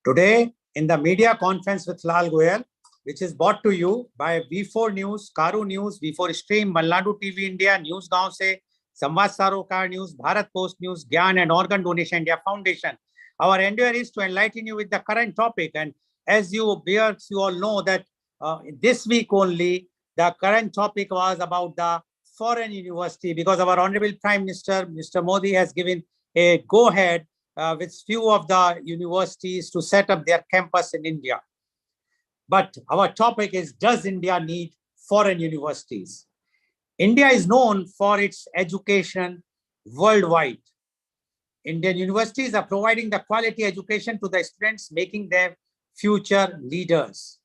Today, in the media conference with Lal Goyal, which is brought to you by V4 News, Karu News, V4 Stream, Malnadu TV India, News Gaon Se, Samvad Sarokar News, Bharat Post News, Gyan and Organ Donation India Foundation. Our endeavor is to enlighten you with the current topic. And as you viewers, you all know that this week only, the current topic was about the foreign university, because our Honorable Prime Minister, Mr. Modi, has given a go-ahead with few of the universities to set up their campus in India. But our topic is, does India need foreign universities? India is known for its education worldwide. Indian universities are providing the quality education to the students, making them future leaders.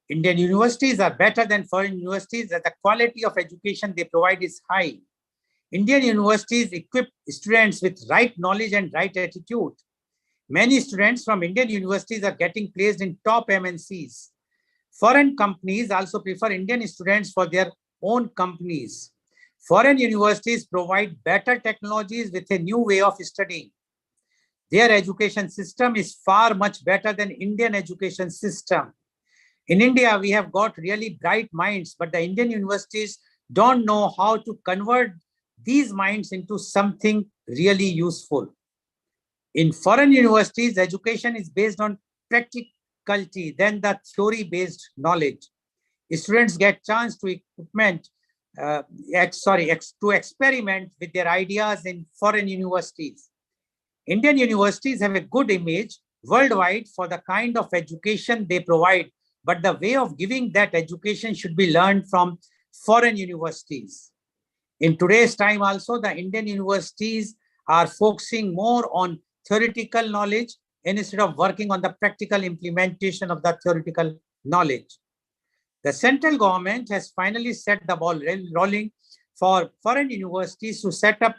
Indian universities are better than foreign universities as the quality of education they provide is high. Indian universities equip students with right knowledge and right attitude. Many students from Indian universities are getting placed in top MNCs. Foreign companies also prefer Indian students for their own companies. Foreign universities provide better technologies with a new way of studying. Their education system is far much better than Indian education system. In India, we have got really bright minds, but the Indian universities don't know how to convert these minds into something really useful. In foreign universities, education is based on practicality than the theory-based knowledge. Students get chance to experiment with their ideas in foreign universities. Indian universities have a good image worldwide for the kind of education they provide, but the way of giving that education should be learned from foreign universities. In today's time also, the Indian universities are focusing more on theoretical knowledge instead of working on the practical implementation of the theoretical knowledge. The central government has finally set the ball rolling for foreign universities to set up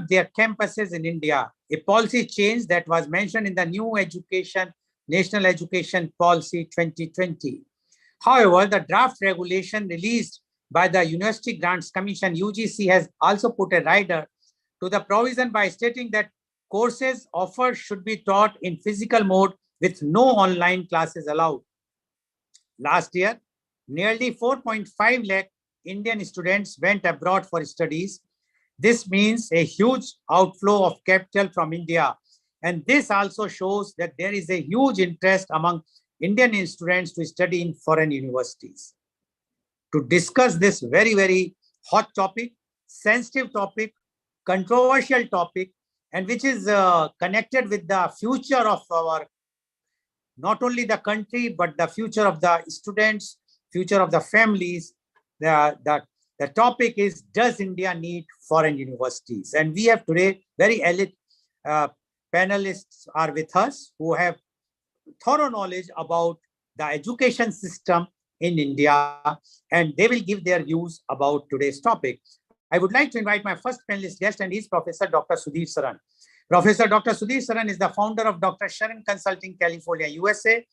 their campuses in India, a policy change that was mentioned in the new National Education Policy 2020. However, the draft regulation released by the University Grants Commission, UGC, has also put a rider to the provision by stating that courses offered should be taught in physical mode with no online classes allowed. Last year, nearly 4.5 lakh Indian students went abroad for studies. This means a huge outflow of capital from India. And this also shows that there is a huge interest among Indian students to study in foreign universities. To discuss this very, very hot topic, sensitive topic, controversial topic, and which is connected with the future of our, not only the country, but the future of the students, future of the families. The topic is, does India need foreign universities? And we have today very elite panelists are with us who have thorough knowledge about the education system in India, and they will give their views about today's topic. I would like to invite my first panelist guest, and he's Professor Dr. Sudhir Saran. Professor Dr. Sudhir Saran is the founder of Dr. Sharan Consulting, California, USA.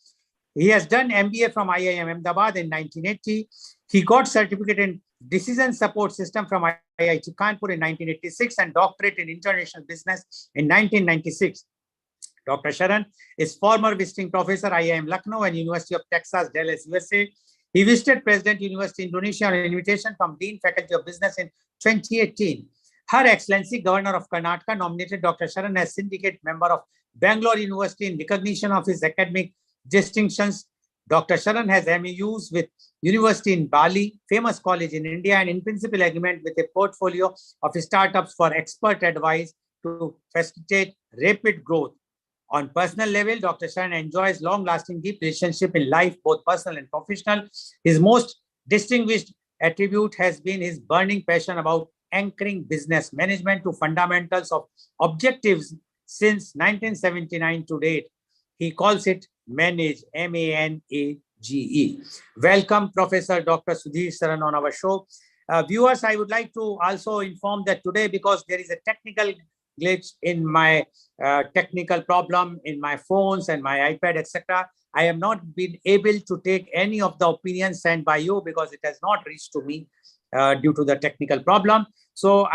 He has done MBA from IIM Ahmedabad in 1980. He got certificate in Decision Support System from IIT Kanpur in 1986 and doctorate in International Business in 1996. Dr. Sharan is former visiting professor IIM Lucknow and University of Texas, Dallas, USA. He visited President University Indonesia on an invitation from Dean Faculty of Business in 2018. Her Excellency Governor of Karnataka nominated Dr. Sharan as syndicate member of Bangalore University in recognition of his academic distinctions. Dr. Sharan has MOUs with University in Bali, famous college in India, and in principal agreement with a portfolio of startups for expert advice to facilitate rapid growth. On personal level, Dr. Sharan enjoys long-lasting deep relationship in life, both personal and professional. His most distinguished attribute has been his burning passion about anchoring business management to fundamentals of objectives since 1979 to date. He calls it MANAGE, M-A-N-A-G-E. Welcome, Professor Dr. Sudhir Saran on our show. Viewers, I would like to also inform that today, because there is a technical glitch in my technical problem in my phones and my iPad, etc., I have not been able to take any of the opinions sent by you because it has not reached to me due to the technical problem. So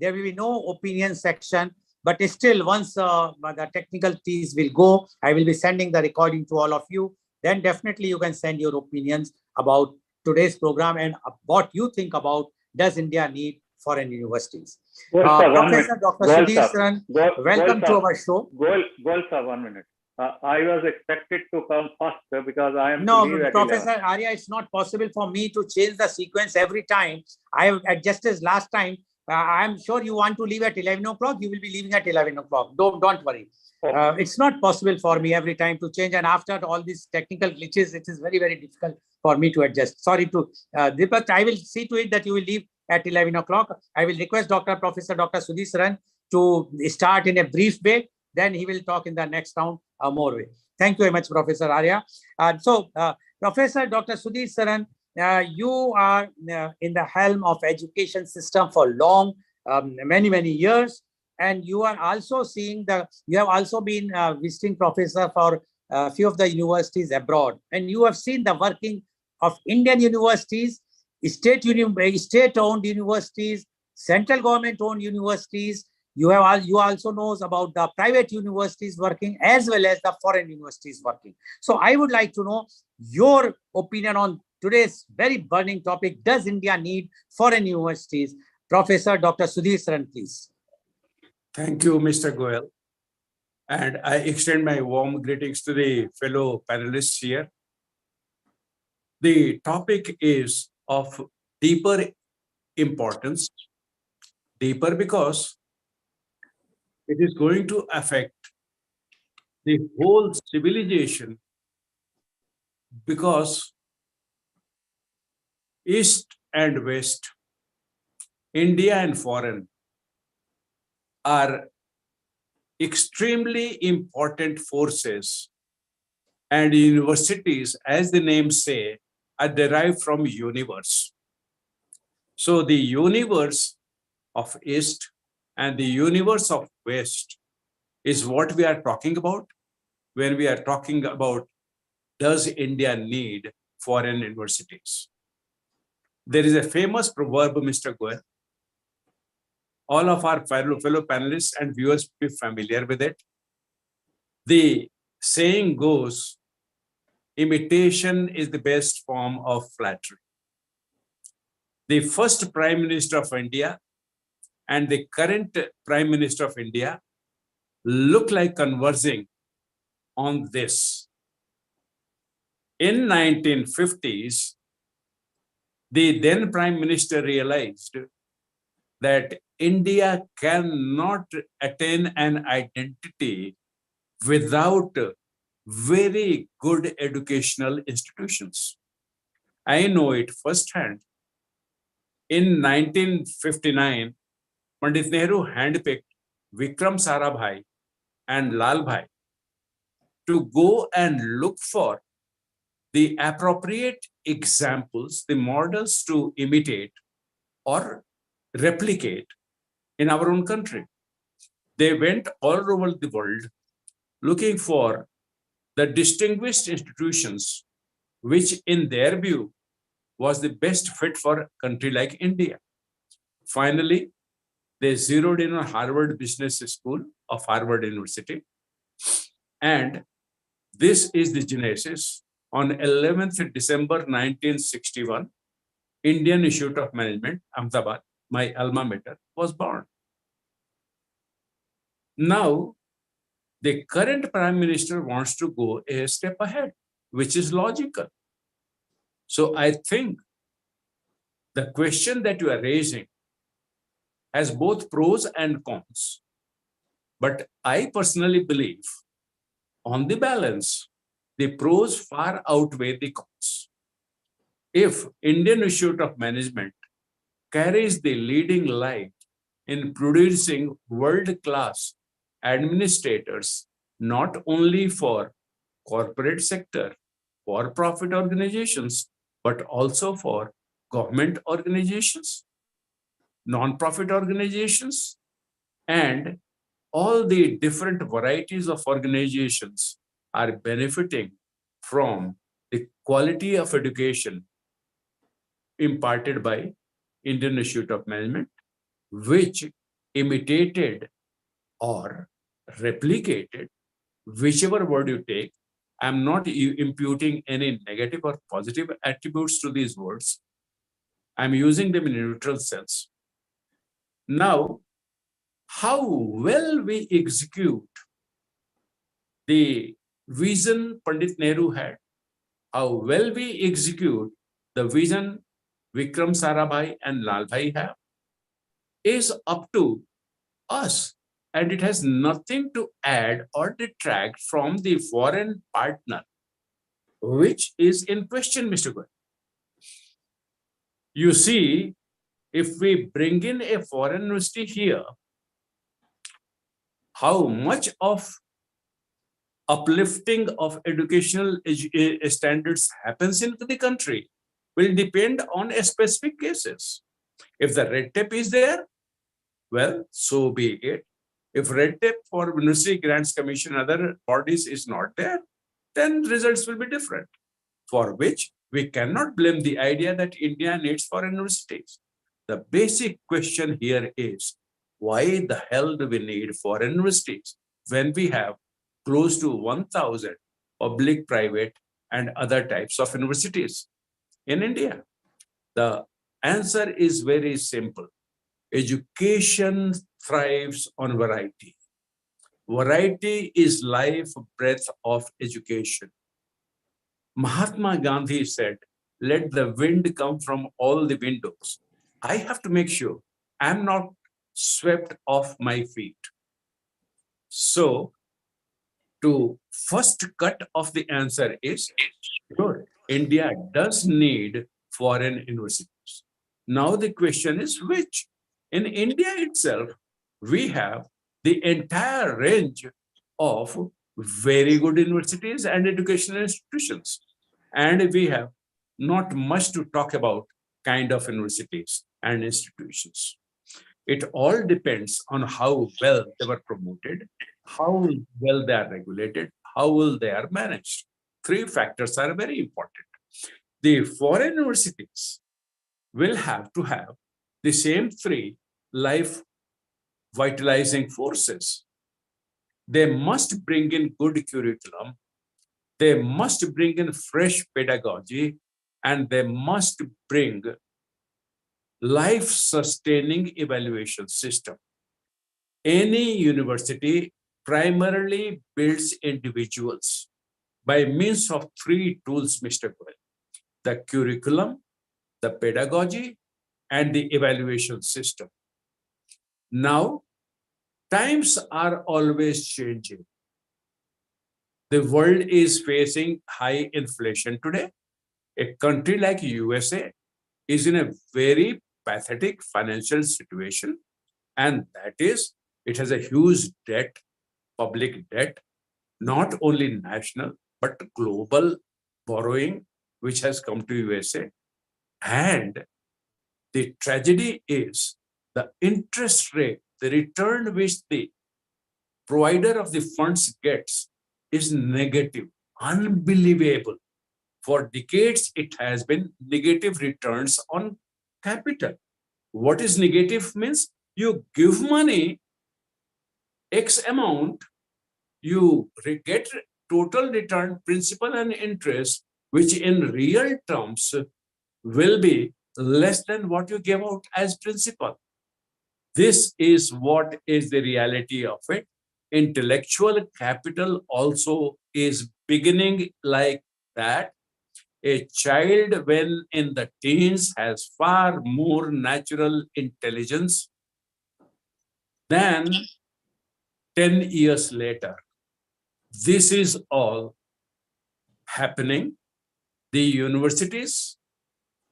there will be no opinion section But still, once the technicalities will go, I will be sending the recording to all of you. Then definitely you can send your opinions about today's program and what you think about does India need foreign universities. Professor Dr. Sudhir Saran, welcome to our show. Goel sir, 1 minute. I was expected to come first because I am no, to leave at Professor 11. Arya, it's not possible for me to change the sequence every time. I have adjusted last time. I'm sure you want to leave at 11 o'clock. You will be leaving at 11 o'clock. Don't worry. Okay. It's not possible for me every time to change. And after all these technical glitches, it is very, very difficult for me to adjust. Sorry to Deepak. I will see to it that you will leave at 11 o'clock. I will request Professor Dr. Sudhir Saran to start in a brief way. Then he will talk in the next round more way. Thank you very much, Professor Arya. Professor Dr. Sudhir Saran, you are in the helm of education system for long, many years, and you are also seeing you have also been visiting professor for a few of the universities abroad, and you have seen the working of Indian universities, state-owned universities, central government-owned universities. You also knows about the private universities working as well as the foreign universities working. So I would like to know your opinion on today's very burning topic. Does India need foreign universities? Professor Dr. Sudhir Saran, please. Thank you, Mr. Goel. And I extend my warm greetings to the fellow panelists here. The topic is of deeper importance, deeper because it is going to affect the whole civilization, because East and West, India and foreign, are extremely important forces, and universities, as the name say, are derived from universe. So the universe of East and the universe of West is what we are talking about when we are talking about does India need foreign universities. There is a famous proverb, Mr. Goel. All of our fellow panelists and viewers be familiar with it. The saying goes, imitation is the best form of flattery. The first Prime Minister of India and the current Prime Minister of India look like conversing on this. In 1950s, the then Prime Minister realized that India cannot attain an identity without very good educational institutions. I know it firsthand. In 1959, Pandit Nehru handpicked Vikram Sarabhai and Lalbhai to go and look for the appropriate examples, the models to imitate or replicate in our own country. They went all over the world looking for the distinguished institutions which in their view was the best fit for a country like India. Finally, they zeroed in on Harvard Business School of Harvard University. And this is the genesis. On 11th December 1961, Indian Institute of Management, Ahmedabad, my alma mater, was born. Now, the current Prime Minister wants to go a step ahead, which is logical. So I think the question that you are raising has both pros and cons. But I personally believe, on the balance, the pros far outweigh the cons. If Indian Institute of Management carries the leading light in producing world-class administrators, not only for corporate sector, for-profit organizations, but also for government organizations, non-profit organizations, and all the different varieties of organizations are benefiting from the quality of education imparted by Indian Institute of Management, which imitated or replicated, whichever word you take. I'm not imputing any negative or positive attributes to these words. I'm using them in a neutral sense. Now, how well we execute the vision Pandit Nehru had, how well we execute the vision Vikram Sarabhai and Lalbhai have, is up to us. And it has nothing to add or detract from the foreign partner, which is in question, Mr. Goyal. You see, if we bring in a foreign university here, how much of uplifting of educational standards happens in the country will depend on a specific cases. If the red tape is there, well, so be it. If red tape for University Grants Commission and other bodies is not there, then results will be different, for which we cannot blame the idea that India needs foreign universities. The basic question here is, why the hell do we need foreign universities when we have close to 1,000 public, private, and other types of universities in India? The answer is very simple. Education thrives on variety. Variety is life breath of education. Mahatma Gandhi said, let the wind come from all the windows. I have to make sure I'm not swept off my feet. So, to first cut of the answer is, sure, India does need foreign universities. Now the question is which? In India itself, we have the entire range of very good universities and educational institutions. And we have not much to talk about kind of universities and institutions. It all depends on how well they were promoted, how well they are regulated, how well they are managed. Three factors are very important. The foreign universities will have to have the same three life vitalizing forces. They must bring in good curriculum, they must bring in fresh pedagogy, and they must bring life-sustaining evaluation system. Any university primarily builds individuals by means of three tools, Mr. Goyal: the curriculum, the pedagogy, and the evaluation system. Now, times are always changing. The world is facing high inflation today. A country like USA is in a very pathetic financial situation, and that is, it has a huge debt, public debt, not only national, but global borrowing, which has come to USA. And the tragedy is the interest rate, the return which the provider of the funds gets is negative, unbelievable. For decades, it has been negative returns on capital. What is negative means? You give money, X amount, you get total return, principal and interest, which in real terms will be less than what you gave out as principal. This is what is the reality of it. Intellectual capital also is beginning like that. A child, when in the teens, has far more natural intelligence than 10 years later. This is all happening. The universities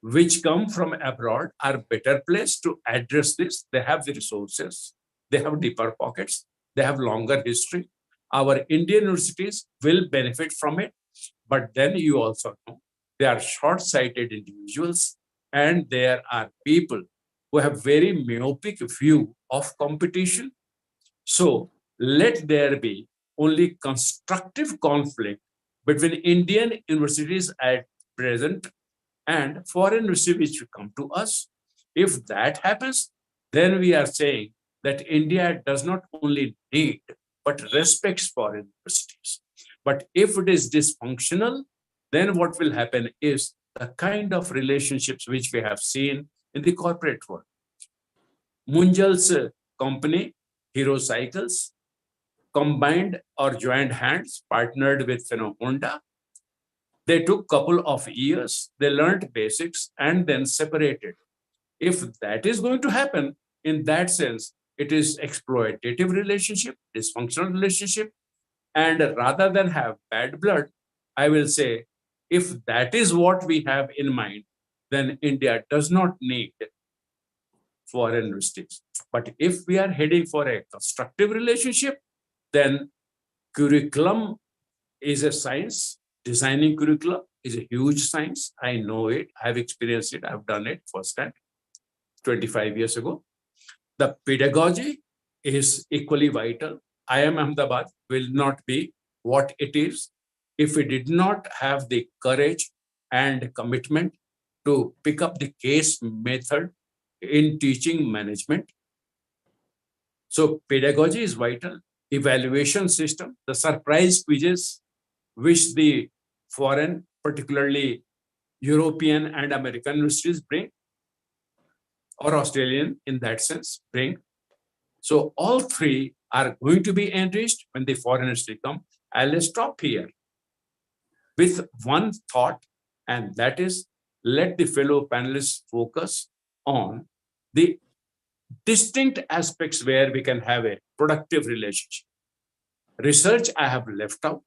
which come from abroad are better placed to address this. They have the resources, they have deeper pockets, they have longer history. Our Indian universities will benefit from it, but then you also know they are short-sighted individuals, and there are people who have very myopic view of competition. So let there be only constructive conflict between Indian universities at present and foreign universities which come to us. If that happens, then we are saying that India does not only need, but respects foreign universities. But if it is dysfunctional, then what will happen is the kind of relationships which we have seen in the corporate world. Munjal's company, Hero Cycles, combined or joined hands, partnered with Honda. They took couple of years, they learned basics and then separated. If that is going to happen, in that sense, it is exploitative relationship, dysfunctional relationship. And rather than have bad blood, I will say, if that is what we have in mind, then India does not need foreign universities. But if we are heading for a constructive relationship, then curriculum is a science. Designing curriculum is a huge science. I know it. I've experienced it. I've done it firsthand 25 years ago. The pedagogy is equally vital. IIM Ahmedabad will not be what it is if we did not have the courage and commitment to pick up the case method in teaching management. So pedagogy is vital. Evaluation system, the surprise quizzes, which the foreign, particularly European and American universities bring, or Australian in that sense bring. So all three are going to be enriched when the foreign university come. I'll stop here with one thought, and that is, let the fellow panelists focus on the distinct aspects where we can have a productive relationship. Research I have left out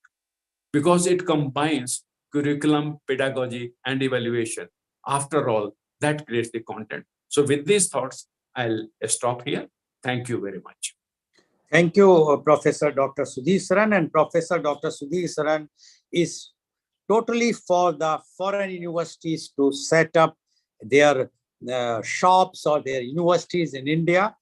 because it combines curriculum, pedagogy, and evaluation. After all, that creates the content. So with these thoughts, I'll stop here. Thank you very much. Thank you, Professor Dr. Sudhir Saran. And Professor Dr. Sudhir Saran is totally for the foreign universities to set up their shops or their universities in India.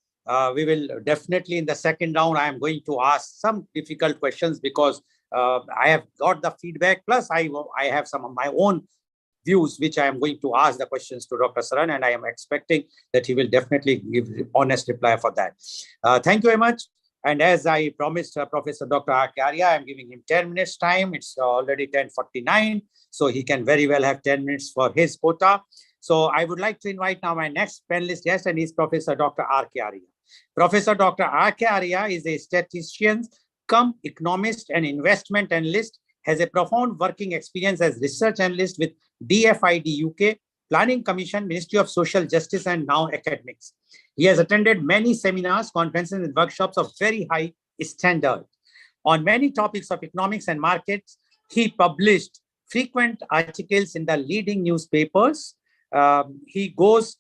We will definitely in the second round, I am going to ask some difficult questions because I have got the feedback. Plus, I have some of my own views, which I am going to ask the questions to Dr. Saran, and I am expecting that he will definitely give honest reply for that. Thank you very much. And as I promised Professor Dr. R.K. Arya, I'm giving him 10 minutes time. It's already 10:49, so he can very well have 10 minutes for his quota. So I would like to invite now my next panelist guest, and he's Professor Dr. R.K. Arya. Professor Dr. R.K. Arya is a statistician, cum economist and investment analyst, has a profound working experience as research analyst with DFID UK, Planning Commission, Ministry of Social Justice, and now academics. He has attended many seminars, conferences, and workshops of very high standard. On many topics of economics and markets, he published frequent articles in the leading newspapers. He goes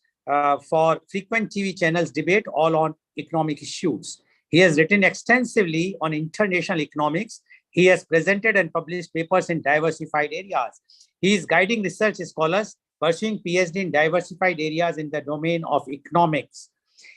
for frequent TV channels debate all on economic issues. He has written extensively on international economics. He has presented and published papers in diversified areas. He is guiding research scholars pursuing PhD in diversified areas in the domain of economics.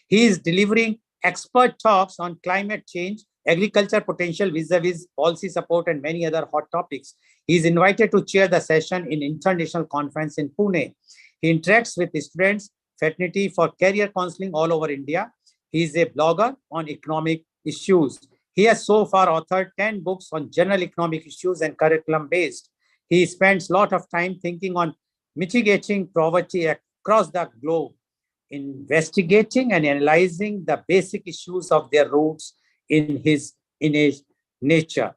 He is delivering expert talks on climate change, agriculture potential vis-a-vis policy support, and many other hot topics. He is invited to chair the session in international conference in Pune. He interacts with students, fraternity for career counseling all over India. He is a blogger on economic issues. He has so far authored 10 books on general economic issues and curriculum based. He spends a lot of time thinking on mitigating poverty across the globe, investigating and analyzing the basic issues of their roots in his innate nature.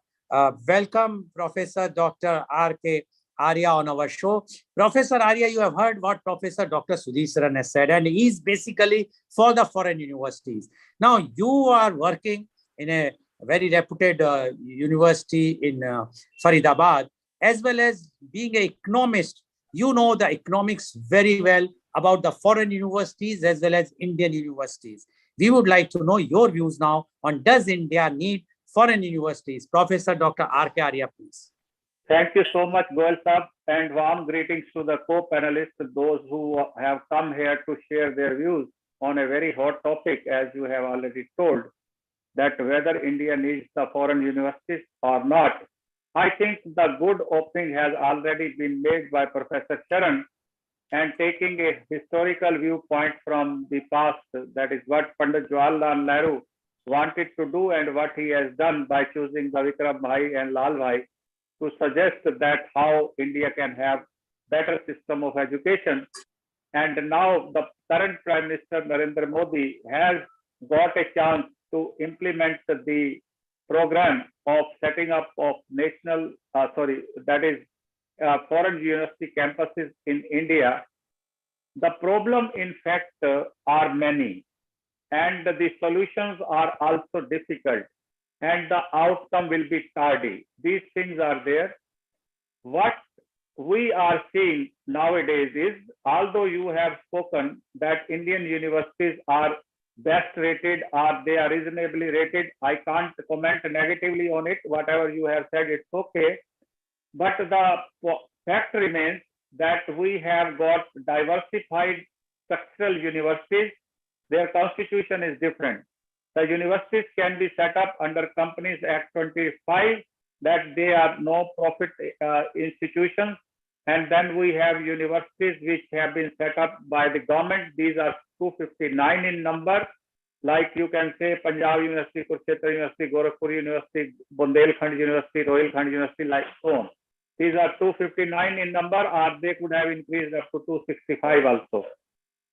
Welcome, Professor Dr. R.K. Arya on our show. Professor Arya, you have heard what Professor Dr. Sudhir Saran has said, and he is basically for the foreign universities. Now, you are working in a very reputed university in Faridabad, as well as being an economist. You know the economics very well about the foreign universities as well as Indian universities. We would like to know your views now on does India need foreign universities? Professor Dr. R.K. Arya, please. Thank you so much, Goel Saab, and warm greetings to the co-panelists, those who have come here to share their views on a very hot topic, as you have already told, that whether India needs the foreign universities or not. I think the good opening has already been made by Professor Charan, and taking a historical viewpoint from the past. That is what Pandit Jawaharlal Nehru wanted to do and what he has done by choosing the Vikram Bhai and Lal Bhai to suggest that how India can have better system of education. And now the current Prime Minister Narendra Modi has got a chance to implement the program of setting up of foreign university campuses in India. The problem, in fact, are many, and the solutions are also difficult, and the outcome will be tardy. These things are there. What we are seeing nowadays is, although you have spoken that Indian universities are best rated or they are reasonably rated, I can't comment negatively on it. Whatever you have said, it's okay. But the fact remains that we have got diversified structural universities. Their constitution is different. The universities can be set up under Companies Act 25, that they are no-profit institutions. And then we have universities which have been set up by the government. These are 259 in number. Like you can say Punjab University, Kurukshetra University, Gorakhpur University, Bundelkhand University, Rohilkhand University, like so on. These are 259 in number, or they could have increased up to 265 also.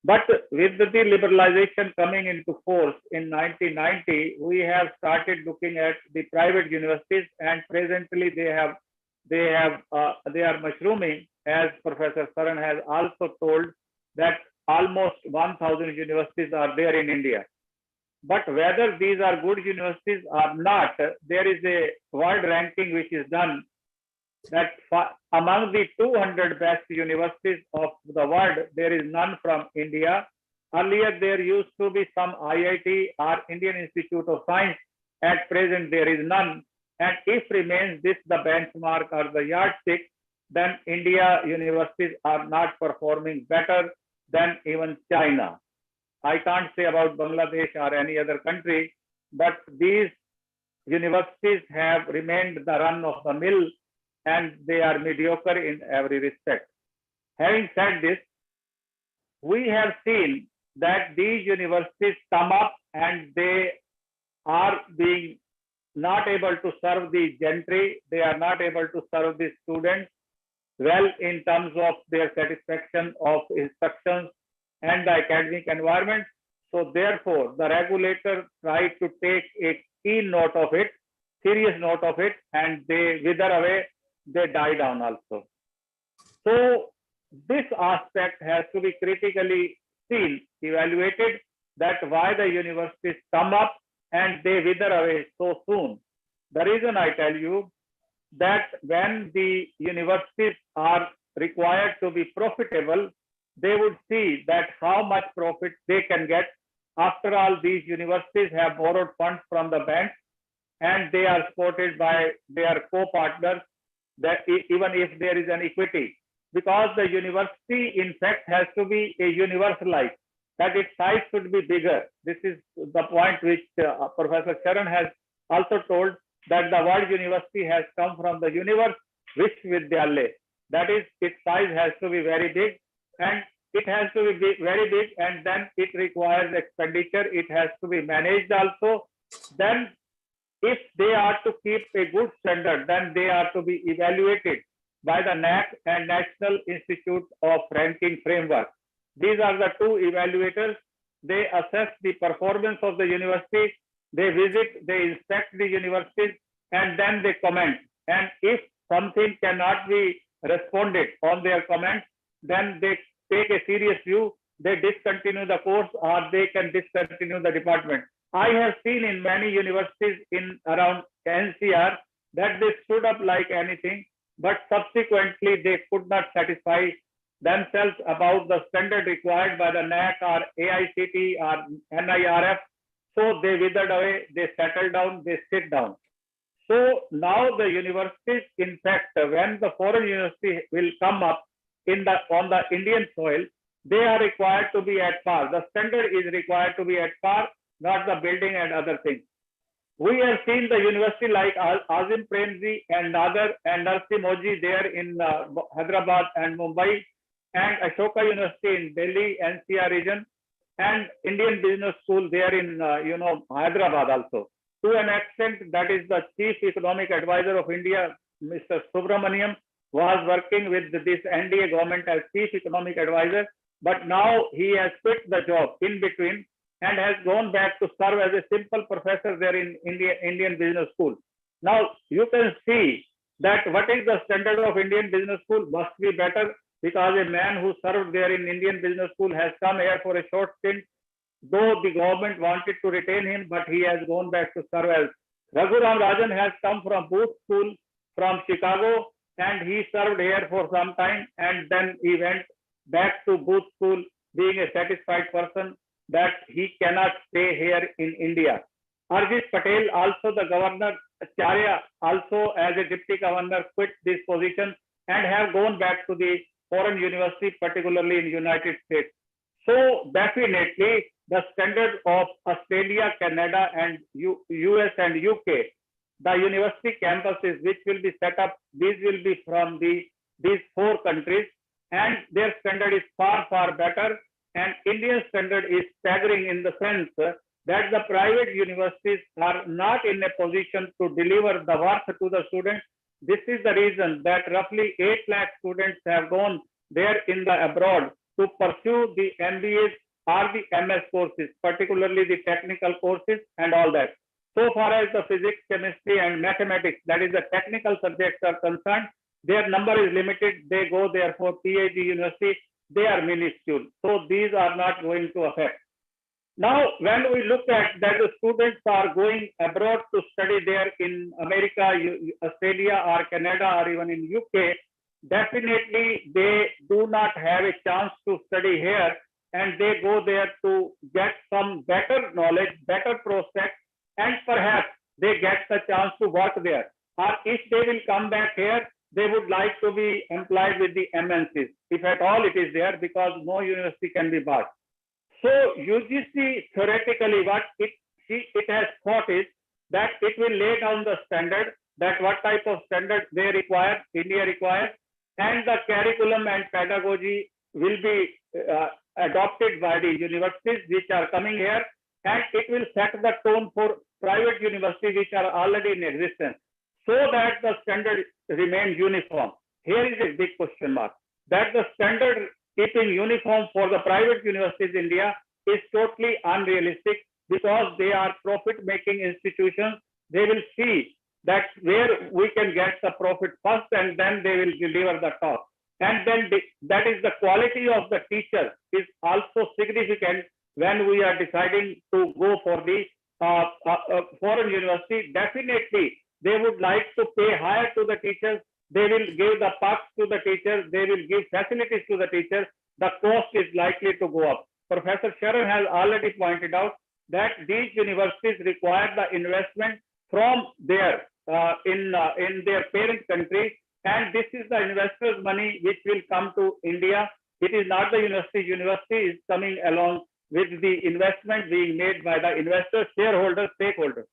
But with the liberalization coming into force in 1990, we have started looking at the private universities, and presently they are mushrooming, as Professor Saran has also told, that almost 1,000 universities are there in India. But whether these are good universities or not, there is a world ranking which is done that among the 200 best universities of the world, there is none from India. Earlier, there used to be some IIT or Indian Institute of Science. At present, there is none. And if remains this the benchmark or the yardstick, then India universities are not performing better than even China. I can't say about Bangladesh or any other country, but these universities have remained the run of the mill, and they are mediocre in every respect. Having said this, we have seen that these universities come up and they are being not able to serve the gentry, they are not able to serve the students well in terms of their satisfaction of instructions and the academic environment. So therefore, the regulator tried to take a keen note of it, serious note of it, and they wither away, they die down also. So this aspect has to be critically seen, evaluated, that why the universities come up and they wither away so soon. The reason I tell you that when the universities are required to be profitable, they would see that how much profit they can get. After all, these universities have borrowed funds from the banks and they are supported by their co-partners, that even if there is an equity, because the university in fact has to be a universalized, that its size should be bigger. This is the point which Professor Sharan has also told, that the word university has come from the universe, Vishwavidyalaya. That is, its size has to be very big, and it has to be very big, and then it requires expenditure. It has to be managed also. Then if they are to keep a good standard, then they are to be evaluated by the NAC and National Institute of Ranking Framework. These are the two evaluators. They assess the performance of the university, they visit, they inspect the universities, and then they comment. And if something cannot be responded on their comments, then they take a serious view, they discontinue the course, or they can discontinue the department. I have seen in many universities in around NCR that they stood up like anything, but subsequently they could not satisfy themselves about the standard required by the NAC or AICT or NIRF. So they withered away, they settled down, they sit down. So now the universities, in fact, when the foreign university will come up on the Indian soil, they are required to be at par. The standard is required to be at par, not the building and other things. We have seen the university like Azim Premji and Nader and Narsi Moji there in Hyderabad and Mumbai, and Ashoka University in Delhi, NCR region, and Indian Business School there in, Hyderabad also. To an extent, that is the Chief Economic Advisor of India, Mr. Subramaniam, was working with this NDA government as Chief Economic Advisor, but now he has quit the job in between and has gone back to serve as a simple professor there in Indian Business School. Now you can see that what is the standard of Indian Business School must be better, because a man who served there in Indian Business School has come here for a short stint, though the government wanted to retain him, but he has gone back to serve as. Raghuram Rajan has come from Booth School from Chicago, and he served here for some time, and then he went back to Booth School, being a satisfied person that he cannot stay here in India. Arjit Patel, also the governor, Charya, also as a deputy governor, quit this position and have gone back to the foreign university, particularly in United States. So definitely the standard of Australia, Canada, and US and UK, the university campuses which will be set up, these will be from these four countries, and their standard is far, far better. And Indian standard is staggering in the sense that the private universities are not in a position to deliver the work to the students. This is the reason that roughly 8 lakh students have gone there in the abroad to pursue the MBAs or the MS courses, particularly the technical courses and all that. So far as the physics, chemistry, and mathematics, that is the technical subjects are concerned, their number is limited. They go there for PhD university, they are minuscule. So these are not going to affect. Now, when we look at that the students are going abroad to study there in America, Australia, or Canada, or even in UK, definitely they do not have a chance to study here, and they go there to get some better knowledge, better prospects, and perhaps they get the chance to work there. Or if they will come back here, they would like to be employed with the MNCs, if at all it is there, because no university can be bought. So UGC theoretically what it has thought is that it will lay down the standard, that what type of standard they require, India requires, and the curriculum and pedagogy will be adopted by the universities which are coming here, and it will set the tone for private universities which are already in existence, so that the standard remains uniform. Here is a big question mark, that the standard keeping uniform for the private universities in India is totally unrealistic, because they are profit-making institutions. They will see that where we can get the profit first, and then they will deliver the talk. And then that is the quality of the teacher is also significant when we are deciding to go for the foreign university. Definitely, they would like to pay higher to the teachers. They will give the perks to the teachers. They will give facilities to the teachers. The cost is likely to go up. Professor Sharan has already pointed out that these universities require the investment from their in their parent country, and this is the investors' money which will come to India. It is not the university. University is coming along with the investment being made by the investors, shareholders, stakeholders.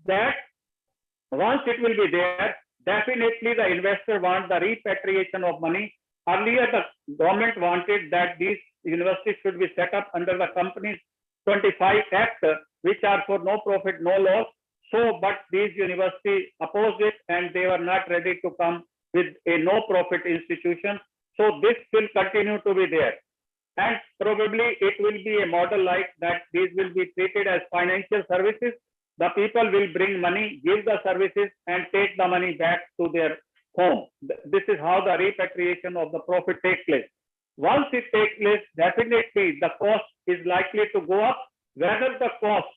That once it will be there, definitely the investor wants the repatriation of money. Earlier, the government wanted that these universities should be set up under the Companies 25 Act, which are for no profit, no loss. So, but these universities opposed it, and they were not ready to come with a no profit institution. So this will continue to be there. And probably it will be a model like that. These will be treated as financial services. The people will bring money, give the services, and take the money back to their home. This is how the repatriation of the profit takes place. Once it takes place, definitely the cost is likely to go up. Whether the cost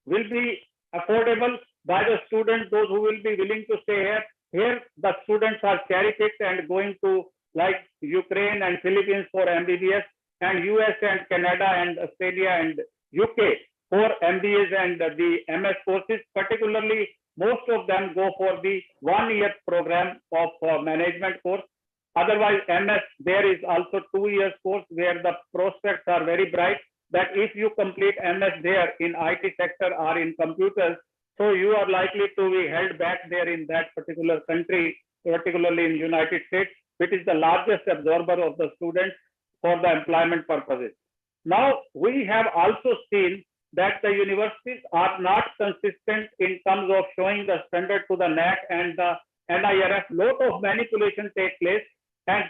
will be affordable by the students, those who will be willing to stay here. Here, the students are cherry-picked and going to like Ukraine and Philippines for MBBS, and US and Canada and Australia and UK for MBAs and the MS courses. Particularly, most of them go for the 1-year program of management course. Otherwise, MS, there is also 2 years course where the prospects are very bright, that if you complete MS there in IT sector or in computers, so you are likely to be held back there in that particular country, particularly in United States. which is the largest absorber of the students for the employment purposes. Now, we have also seen that the universities are not consistent in terms of showing the standard to the NAC and the NIRF. Lot of manipulation take place, and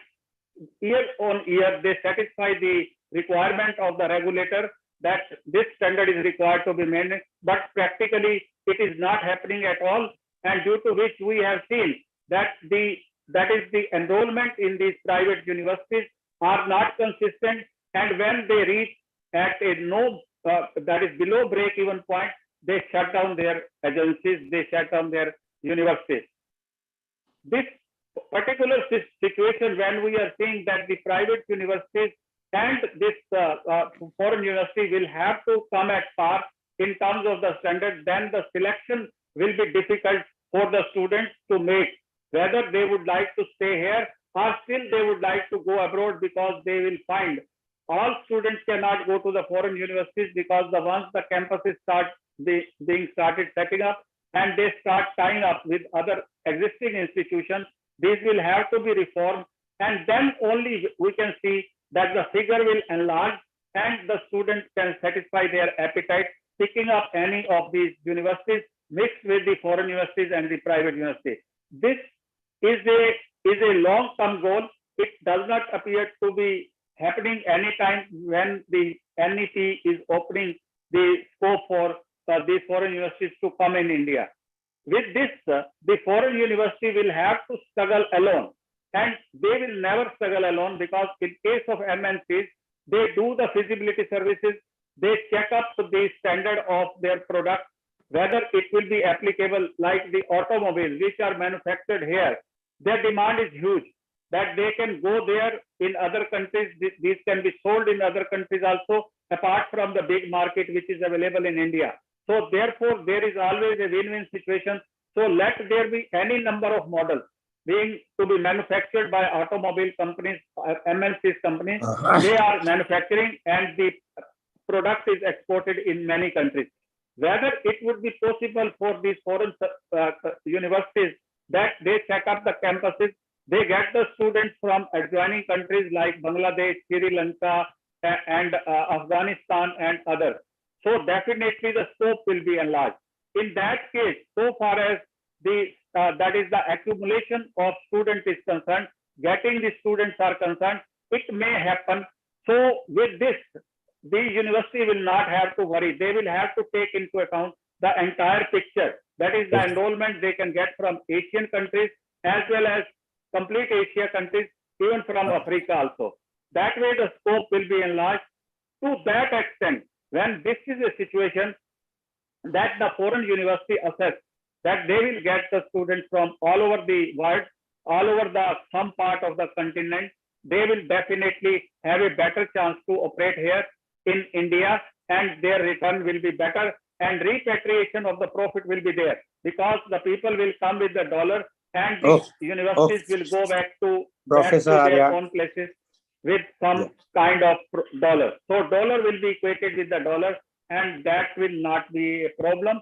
year on year they satisfy the requirement of the regulator that this standard is required to be maintained, but practically it is not happening at all, and due to which we have seen that the enrollment in these private universities are not consistent, and when they reach at a that is below break-even point, they shut down their agencies, they shut down their universities. This particular situation, when we are seeing that the private universities and this foreign university will have to come at par in terms of the standard, then the selection will be difficult for the students to make, whether they would like to stay here or still they would like to go abroad, because they will find all students cannot go to the foreign universities, because once the campuses start being started setting up and they start tying up with other existing institutions, these will have to be reformed, and then only we can see that the figure will enlarge and the students can satisfy their appetite picking up any of these universities mixed with the foreign universities and the private universities. This is a long-term goal. It does not appear to be happening anytime when the NEP is opening the scope for these foreign universities to come in India. With this, the foreign university will have to struggle alone, and they will never struggle alone, because in case of MNCs, they do the feasibility services, they check up the standard of their product, whether it will be applicable, like the automobiles which are manufactured here. Their demand is huge, that they can go there in other countries. These can be sold in other countries also, apart from the big market which is available in India. So therefore, there is always a win-win situation. So let there be any number of models being to be manufactured by automobile companies, MNCs companies. They are manufacturing and the product is exported in many countries. Whether it would be possible for these foreign universities that they check up the campuses, they get the students from adjoining countries like Bangladesh, Sri Lanka, and Afghanistan and others. So definitely the scope will be enlarged. In that case, so far as that is the accumulation of students is concerned, getting the students are concerned, it may happen. So with this, the university will not have to worry. They will have to take into account the entire picture. That is the enrollment they can get from Asian countries as well as complete Asia countries, even from Africa also. That way the scope will be enlarged. To that extent, when this is a situation that the foreign university assess that they will get the students from all over the world, all over some part of the continent, they will definitely have a better chance to operate here in India, and their return will be better, and repatriation of the profit will be there, because the people will come with the dollar and the universities will go back to their own places with some kind of dollar. So dollar will be equated with the dollar, and that will not be a problem.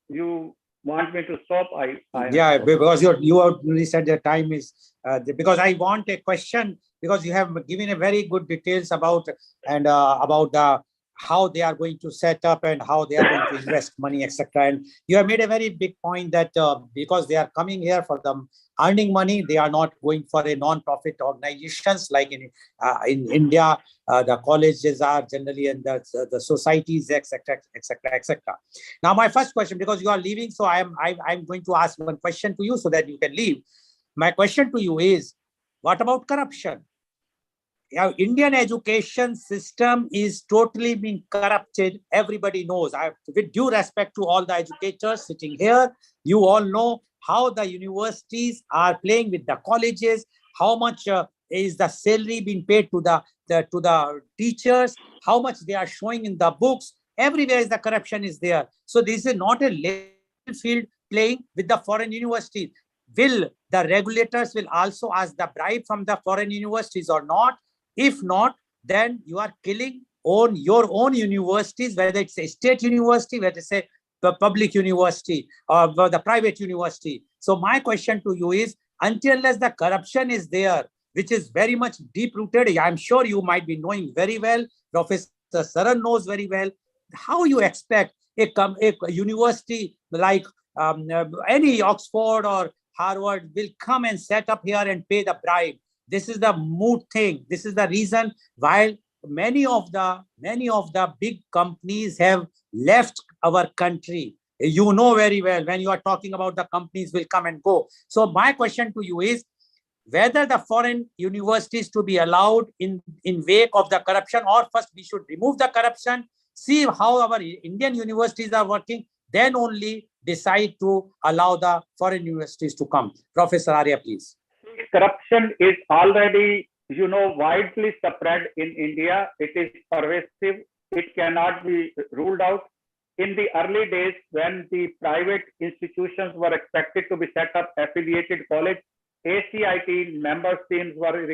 You want me to stop? Yeah, because you already said the time is because I want a question, because you have given a very good details about how they are going to set up and how they are going to invest money, etc. And you have made a very big point that because they are coming here for them earning money, they are not going for a non-profit organizations like in India. The colleges are generally in the societies, etc., etc., etc. Now, my first question, because you are leaving, so I'm going to ask one question to you so that you can leave. My question to you is, what about corruption? Our Indian education system is totally being corrupted. Everybody knows. With due respect to all the educators sitting here, you all know how the universities are playing with the colleges, how much is the salary being paid to the teachers, how much they are showing in the books. Everywhere is the corruption is there. So this is not a level field playing with the foreign universities. Will the regulators will also ask the bribe from the foreign universities or not? If not, then you are killing your own universities, whether it's a state university, whether it's a public university, or the private university. So my question to you is, until unless the corruption is there, which is very much deep-rooted. I'm sure you might be knowing very well, Professor Saran knows very well, how you expect a university like any Oxford or Harvard will come and set up here and pay the bribe. This is the moot thing. This is the reason why many of the big companies have left our country. You know very well when you are talking about the companies will come and go. So my question to you is whether the foreign universities to be allowed in wake of the corruption, or first we should remove the corruption, see how our Indian universities are working, then only decide to allow the foreign universities to come. Professor Arya, please. Corruption is already, widely spread in India. It is pervasive. It cannot be ruled out. In the early days, when the private institutions were expected to be set up, affiliated college, ACIT member teams were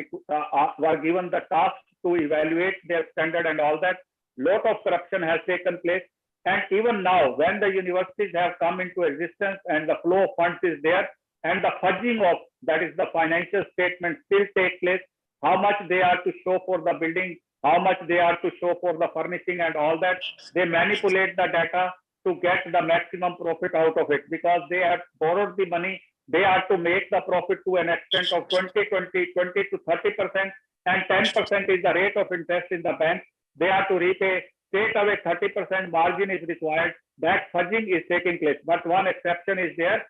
given the task to evaluate their standard and all that. Lot of corruption has taken place. And even now, when the universities have come into existence and the flow of funds is there, and the fudging of, that is the financial statement still take place, how much they are to show for the building, how much they are to show for the furnishing and all that, they manipulate the data to get the maximum profit out of it, because they have borrowed the money. They are to make the profit to an extent of 20 to 30%, and 10% is the rate of interest in the bank. They are to repay straight away. 30% margin is required. That fudging is taking place. But one exception is there.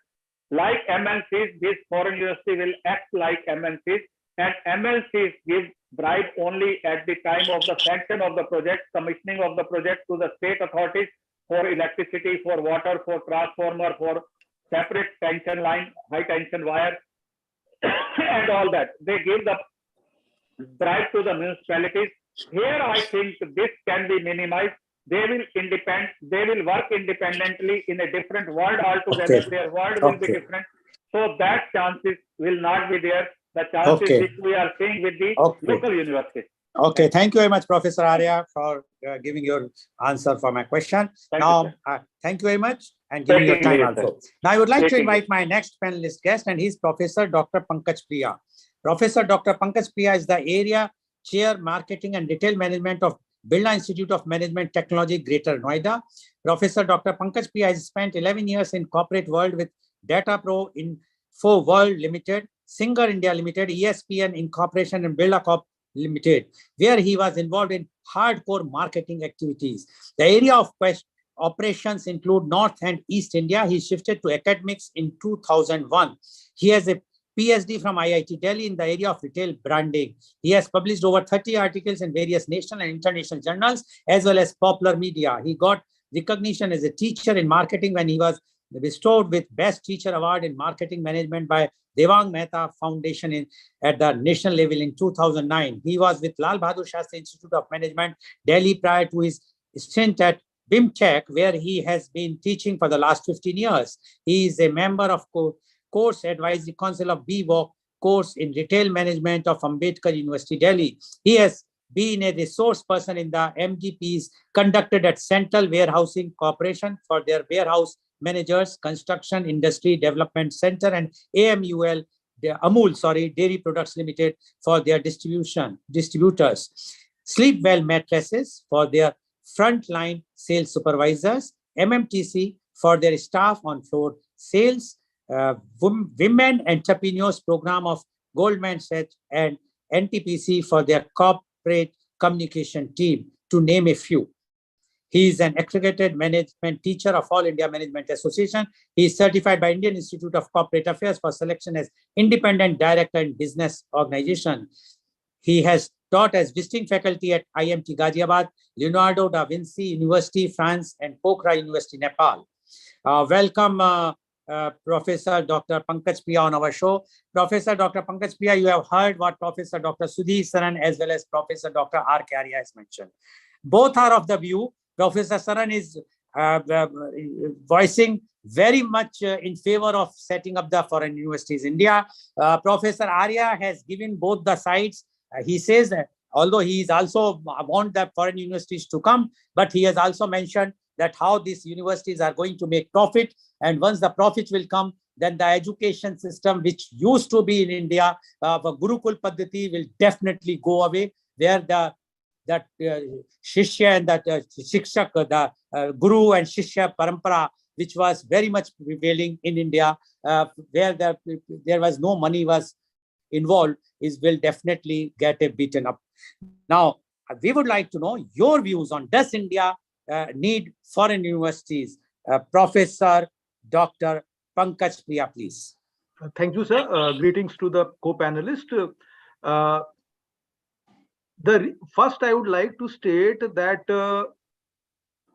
Like MNCs, this foreign university will act like MNCs, and MNCs give bribe only at the time of the sanction of the project, commissioning of the project to the state authorities for electricity, for water, for transformer, for separate tension line, high tension wire, and all that. They give the bribe to the municipalities. Here, I think this can be minimized. They will work independently in a different world altogether. Okay. Their world will be different. So that chances will not be there. The chances which we are seeing with the local universities. Okay, thank you very much, Professor Arya, for giving your answer for my question. Thank you very much and giving your time also. Now, I would like to invite my next panelist guest, and he's Professor Dr. Pankaj Priya. Professor Dr. Pankaj Priya is the Area Chair, Marketing and Retail Management of Birla Institute of Management Technology, Greater Noida. Professor Dr. Pankaj Priya has spent 11 years in corporate world with Data Pro Info World Limited, Singer India Limited, ESPN Incorporation, and Birla Corp Limited, where he was involved in hardcore marketing activities. The area of operations include North and East India. He shifted to academics in 2001. He has a PhD from IIT Delhi in the area of retail branding. He has published over 30 articles in various national and international journals, as well as popular media. He got recognition as a teacher in marketing when he was bestowed with Best Teacher Award in Marketing Management by Devang Mehta Foundation at the national level in 2009. He was with Lal Bahadur Shastri Institute of Management, Delhi, prior to his stint at BIMTech, where he has been teaching for the last 15 years. He is a member of Course Advisory Council of BWalk course in Retail Management of Ambedkar University, Delhi. He has been a resource person in the MGPs conducted at Central Warehousing Corporation for their warehouse managers, Construction Industry Development Center, and AMUL, Amul, Dairy Products Limited for their distributors. Sleepwell Mattresses for their frontline sales supervisors, MMTC for their staff on floor sales, Women Entrepreneurs Program of Goldman Sachs, and NTPC for their corporate communication team, to name a few. He is an accredited management teacher of All India Management Association. He is certified by Indian Institute of Corporate Affairs for selection as independent director in business organization. He has taught as visiting faculty at IMT Ghaziabad, Leonardo da Vinci University, France, and Pokhara University, Nepal. Welcome, Professor Dr. Pankaj Priya on our show. Professor Dr. Pankaj Priya, you have heard what Professor Dr. Sudhir Saran as well as Professor Dr. R.K. Arya has mentioned. Both are of the view. Professor Saran is voicing very much in favor of setting up the foreign universities in India. Professor Arya has given both the sides. He says that although he is also want the foreign universities to come, but he has also mentioned that how these universities are going to make profit. And once the profits will come, then the education system, which used to be in India, the Gurukul Paddhati will definitely go away, where that Shishya and that Shikshak, the Guru and Shishya Parampara, which was very much prevailing in India, where there was no money was involved, will definitely get beaten up. Now, we would like to know your views on, does India need foreign universities? Professor Dr. Pankaj Priya, please. Thank you, sir. Greetings to the co-panelist. First, I would like to state that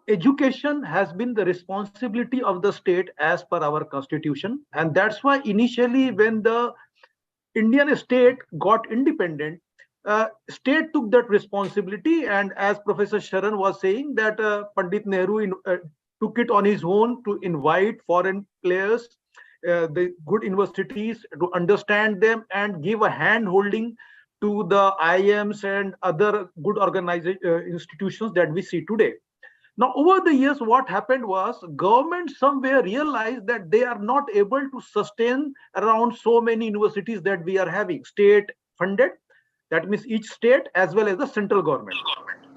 education has been the responsibility of the state as per our constitution. And that's why initially when the Indian state got independent, state took that responsibility. And as Professor Sharan was saying, that Pandit Nehru took it on his own to invite foreign players, the good universities, to understand them and give a hand holding to the IIMs and other good institutions that we see today. Now, over the years, what happened was government somewhere realized that they are not able to sustain around so many universities that we are having, state funded, that means each state as well as the central government.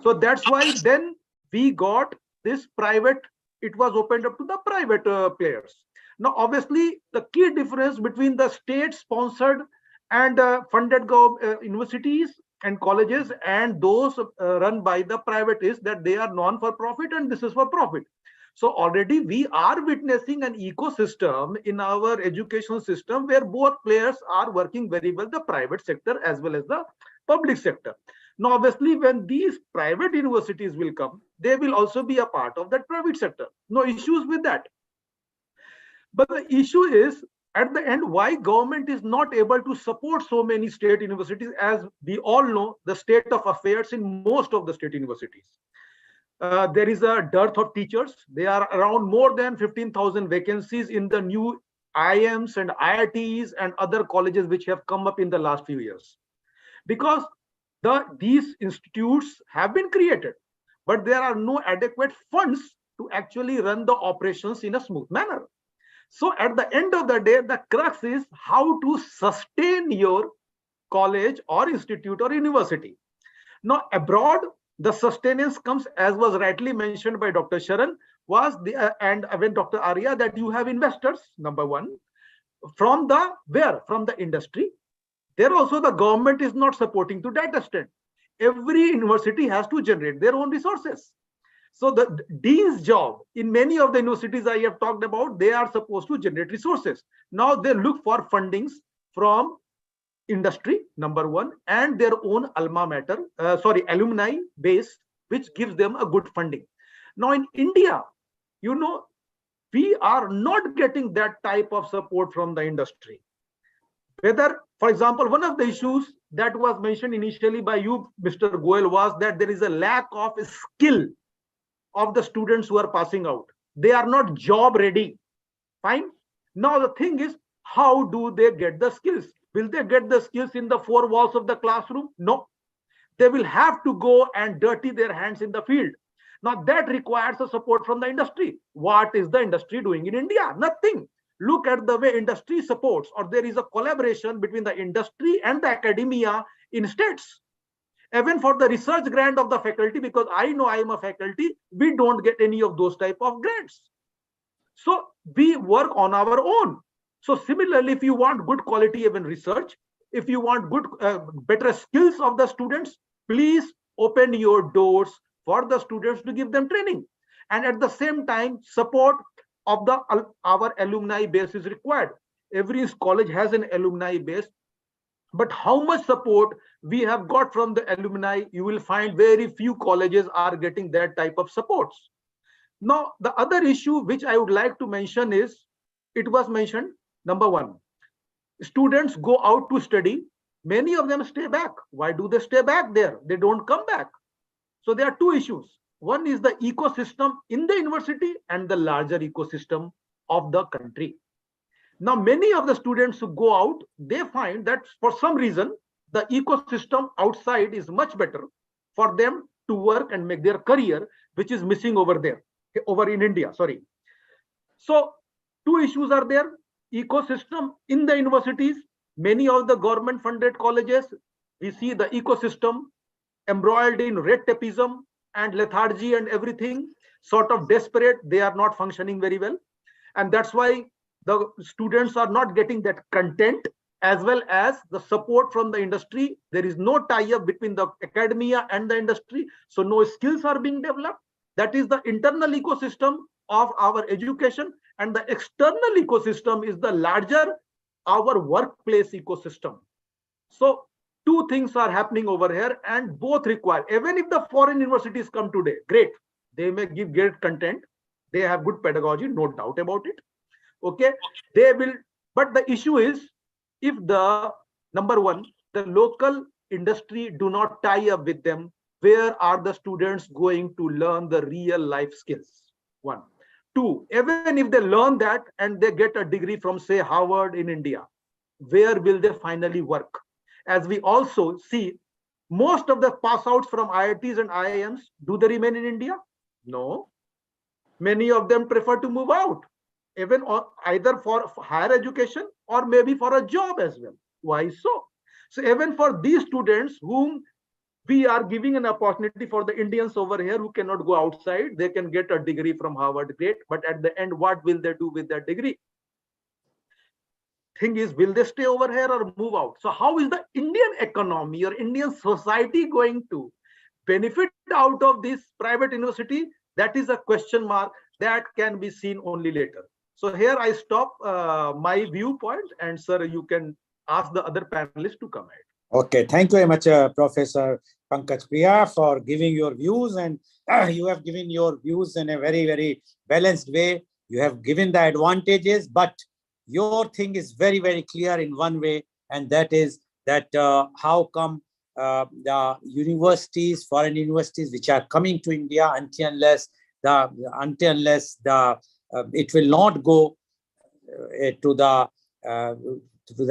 So that's why then we got this private, it was opened up to the private players. Now, obviously, the key difference between the state-sponsored and funded universities and colleges and those run by the private is that they are non-for-profit and this is for profit. So already we are witnessing an ecosystem in our education system where both players are working very well, the private sector as well as the public sector. Now, obviously, when these private universities will come, they will also be a part of that private sector. No issues with that. But the issue is, at the end, why government is not able to support so many state universities. As we all know, the state of affairs in most of the state universities. There is a dearth of teachers. There are around more than 15,000 vacancies in the new IIMs and IITs and other colleges which have come up in the last few years. Because these institutes have been created, but there are no adequate funds to actually run the operations in a smooth manner. So at the end of the day, the crux is how to sustain your college or institute or university. Now, abroad, the sustenance comes, as was rightly mentioned by Dr. Sharan, and when Dr. Arya, that you have investors, number one, from the industry. There also the government is not supporting to that extent. Every university has to generate their own resources. So the dean's job in many of the universities I have talked about, they are supposed to generate resources. Now they look for fundings from industry, number one, and their own alumni base, which gives them a good funding. Now in India, we are not getting that type of support from the industry. Whether, for example, one of the issues that was mentioned initially by you, Mr. Goel, was that there is a lack of skill of the students who are passing out. They are not job ready. Fine. Now the thing is, how do they get the skills? Will they get the skills in the four walls of the classroom? No. They will have to go and dirty their hands in the field. Now that requires a support from the industry. What is the industry doing in India? Nothing. Look at the way industry supports, or there is a collaboration between the industry and the academia in states. Even for the research grant of the faculty, because I know I am a faculty, we don't get any of those type of grants. So we work on our own. So similarly, if you want good quality even research, if you want good, better skills of the students, please open your doors for the students to give them training. And at the same time, support of our alumni base is required. Every college has an alumni base. But how much support we have got from the alumni, you will find very few colleges are getting that type of supports. Now, the other issue which I would like to mention is, it was mentioned, number one, students go out to study. Many of them stay back. Why do they stay back there? They don't come back. So there are two issues. One is the ecosystem in the university and the larger ecosystem of the country. Now, many of the students who go out, they find that for some reason, the ecosystem outside is much better for them to work and make their career, which is missing over there. over in India, sorry. So two issues are there. Ecosystem in the universities, many of the government funded colleges, we see the ecosystem embroiled in red tapeism and lethargy and everything, sort of desperate. They are not functioning very well. And that's why the students are not getting that content as well as the support from the industry. There is no tie-up between the academia and the industry. So no skills are being developed. That is the internal ecosystem of our education. And the external ecosystem is the larger, our workplace ecosystem. So two things are happening over here, and both require, even if the foreign universities come today, great, they may give great content, they have good pedagogy, no doubt about it. Okay, they will, but the issue is, if the number one, the local industry do not tie up with them, where are the students going to learn the real life skills? One. Two, even if they learn that and they get a degree from, say, Harvard in India, where will they finally work? As we also see, most of the pass outs from IITs and IIMs, do they remain in India? No. Many of them prefer to move out, even either for higher education or maybe for a job as well. Why so? So even for these students whom we are giving an opportunity, for the Indians over here who cannot go outside, they can get a degree from Harvard, great. But at the end, what will they do with that degree? Thing is, will they stay over here or move out? So how is the Indian economy or Indian society going to benefit out of this private university? That is a question mark that can be seen only later. So here I stop my viewpoint, and sir, you can ask the other panelists to comment. Okay, thank you very much, Professor Pankaj Priya, for giving your views, and you have given your views in a very, very balanced way. You have given the advantages, but your thing is very, very clear in one way, and that is that how come the universities, foreign universities, which are coming to India, until unless it will not go to the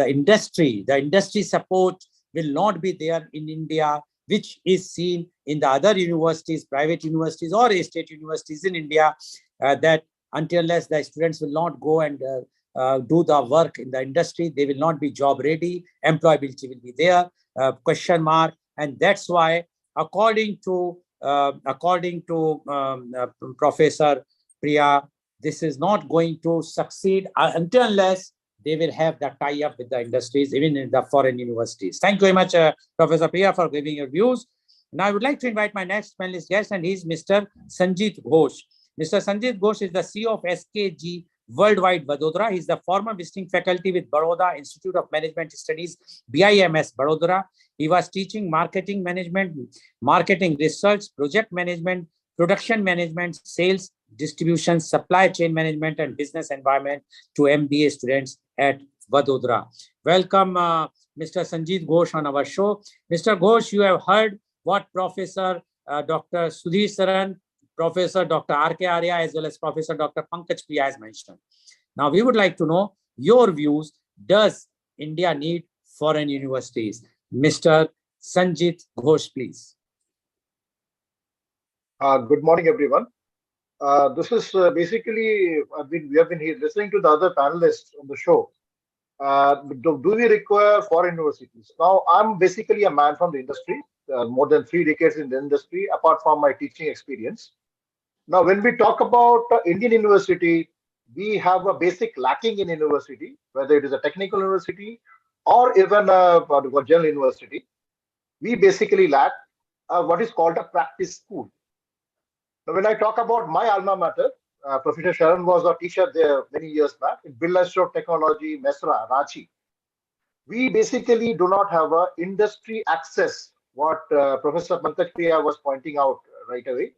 industry. The industry support will not be there in India, which is seen in the other universities, private universities or state universities in India, that until unless the students will not go and do the work in the industry, they will not be job ready, employability will be there, question mark. And that's why, according to Professor Priya, this is not going to succeed until unless they will have the tie-up with the industries, even in the foreign universities. Thank you very much, Professor Priya, for giving your views. Now, I would like to invite my next panelist guest, and he's Mr. Sanjit Ghosh. Mr. Sanjit Ghosh is the CEO of SKG Worldwide Vadodara. He's the former visiting faculty with Baroda Institute of Management Studies, BIMS Barodara. He was teaching marketing management, marketing research, project management, production management, sales, distribution, supply chain management, and business environment to MBA students at Vadodara. Welcome, Mr. Sanjit Ghosh on our show. Mr. Ghosh, you have heard what Professor Dr. Sudhir Saran, Professor Dr. R.K. Arya, as well as Professor Dr. Pankaj Priya has mentioned. Now, we would like to know your views. Does India need foreign universities? Mr. Sanjit Ghosh, please. Good morning, everyone. This is basically, we have been listening to the other panelists on the show. Do we require foreign universities? Now, I'm basically a man from the industry, more than 3 decades in the industry, apart from my teaching experience. Now, when we talk about Indian university, we have a basic lacking in university, whether it is a technical university or even a general university. We basically lack what is called a practice school. Now, when I talk about my alma mater, Professor Sharan was a teacher there many years back in Birla Institute of Technology, Mesra, Ranchi. We basically do not have a industry access, what Professor Pankaj Priya was pointing out right away,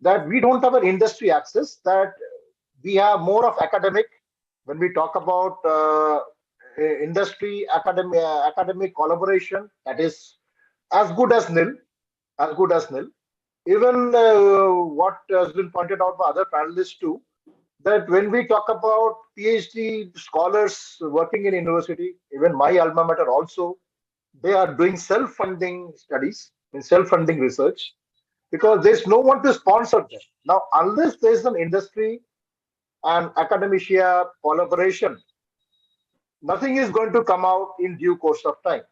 that we don't have an industry access, that we have more of academic. When we talk about industry, academic collaboration, that is as good as nil, Even what has been pointed out by other panelists too, that when we talk about PhD scholars working in university, even my alma mater also, they are doing self-funding studies and self-funding research. because there's no one to sponsor them. Now, unless there's an industry and academia collaboration, nothing is going to come out in due course of time.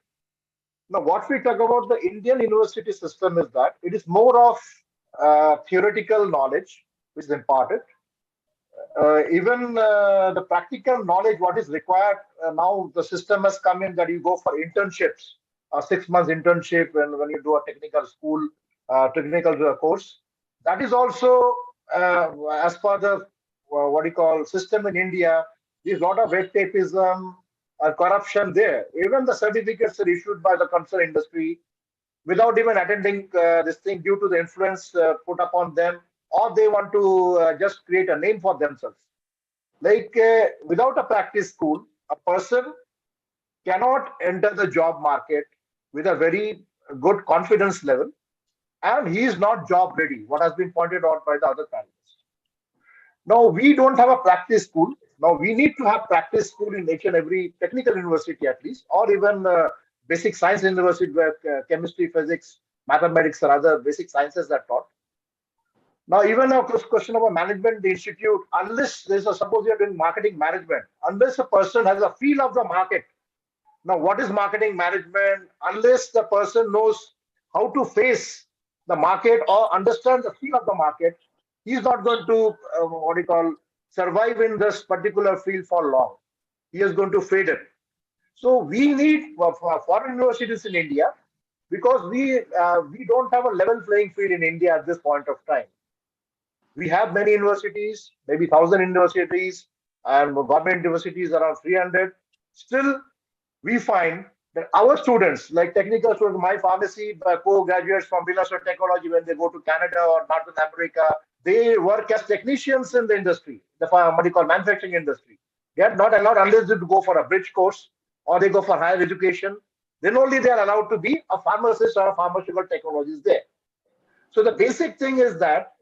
Now, what we talk about the Indian university system is that it is more of theoretical knowledge which is imparted. Even the practical knowledge, what is required now, the system has come in that you go for internships, a 6 months internship when you do a technical school, technical course. That is also as per the what you call system in India. There's a lot of red tapeism, corruption there. Even the certificates are issued by the concerned industry without even attending this thing due to the influence put upon them, or they want to just create a name for themselves. Like without a practice school, a person cannot enter the job market with a very good confidence level, and he is not job ready, what has been pointed out by the other panelists. Now, we don't have a practice school. Now, we need to have practice school in each and every technical university at least, or even basic science university where chemistry, physics, mathematics, or other basic sciences are taught. Now, even a question of a management institute, unless there's a, suppose you're doing marketing management, unless a person has a feel of the market. Now, what is marketing management? Unless the person knows how to face the market or understand the feel of the market, he's not going to, what do you call, survive in this particular field for long. He is going to fade it. So we need foreign universities in India because we don't have a level playing field in India at this point of time. We have many universities, maybe 1,000 universities, and government universities around 300. Still, we find that our students, like technical students, my pharmacy co-graduates from Bilaspur Technology, when they go to Canada or North America, they work as technicians in the industry, the what you call manufacturing industry. They are not allowed unless they go for a bridge course or they go for higher education. Then only they are allowed to be a pharmacist or a pharmaceutical technologist there. So the basic thing is that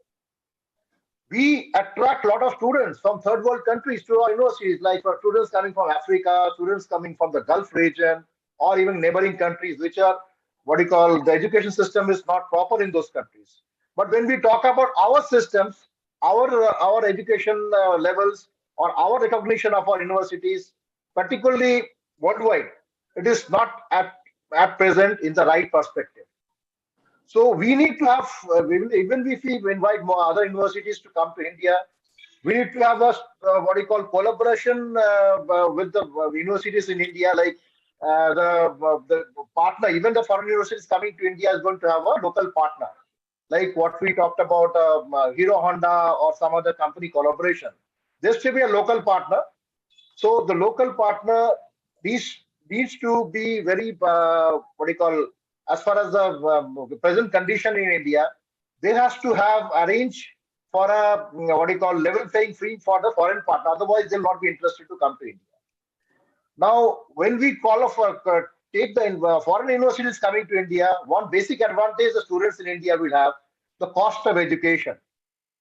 we attract a lot of students from third world countries to our universities, like for students coming from Africa, students coming from the Gulf region, or even neighboring countries, which are what you call the education system is not proper in those countries. But when we talk about our systems, our education levels, or our recognition of our universities, particularly worldwide, it is not at present in the right perspective. So we need to have, even if we invite more other universities to come to India, we need to have a what you call collaboration with the universities in India, like the partner. Even the foreign universities coming to India is going to have a local partner, like what we talked about, Hero Honda or some other company collaboration. There should be a local partner. So the local partner needs to be very what do you call, as far as the present condition in India, they has to have arranged for a what do you call level playing field for the foreign partner. Otherwise, they'll not be interested to come to India. Now, when we call for take the foreign universities coming to India, one basic advantage the students in India will have, the cost of education.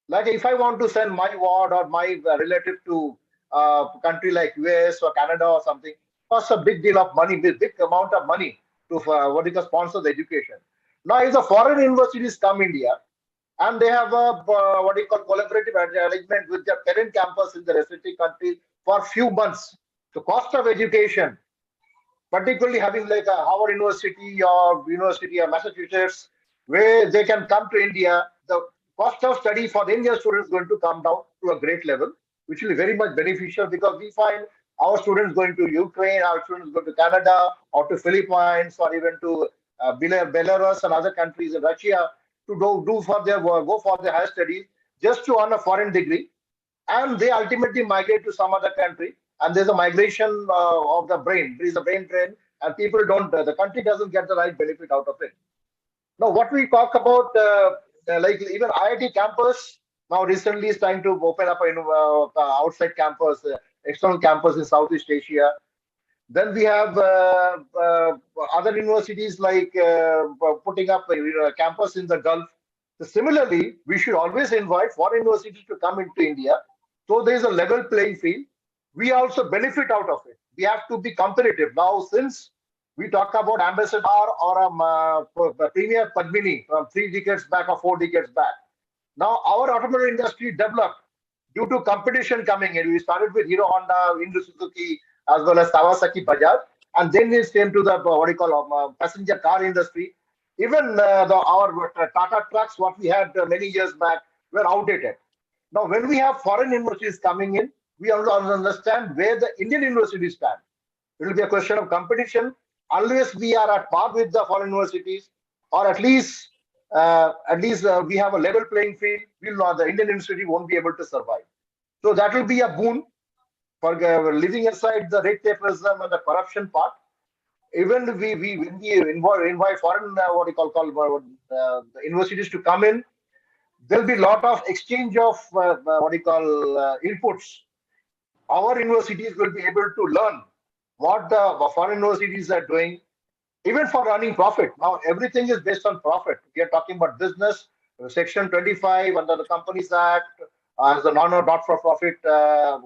Like if I want to send my ward or my relative to a country like US or Canada or something, costs a big deal of money, big amount of money to what you call sponsor the education. Now, if the foreign universities come India and they have a what you call collaborative arrangement with their parent campus in the respective country for a few months, the cost of education, particularly having like a Harvard University or University of Massachusetts, where they can come to India, the cost of study for the Indian students is going to come down to a great level, which will be very much beneficial because we find our students going to Ukraine, our students go to Canada or to Philippines or even to Belarus and other countries in Russia to go for their higher studies just to earn a foreign degree, and they ultimately migrate to some other country. And there's a migration of the brain. There is a brain drain, and people don't. The country doesn't get the right benefit out of it. Now, what we talk about, like even IIT campus now recently is trying to open up a outside campus. External campus in Southeast Asia. Then we have other universities like putting up a campus in the Gulf. So similarly, we should always invite foreign universities to come into India. So there is a level playing field. We also benefit out of it. We have to be competitive. Now, since We talk about Ambassador or a Premier Padmini from 3 decades back or 4 decades back. Now, our automotive industry developed due to competition coming in. We started with Hero Honda, Indo Suzuki, as well as Kawasaki Bajaj, and then it came to the what do you call passenger car industry. Even our Tata trucks, what we had many years back, were outdated. Now, when we have foreign universities coming in, we have to understand where the Indian universities stand. It will be a question of competition. Unless we are at par with the foreign universities, or at least we have a level playing field, the Indian university won't be able to survive. So that will be a boon for leaving aside the red tapeism and the corruption part. Even when we invite foreign the universities to come in, there'll be a lot of exchange of inputs. Our universities will be able to learn what the foreign universities are doing, even for running profit. Now, everything is based on profit. We are talking about business, Section 25 under the Companies Act, as a not-for-profit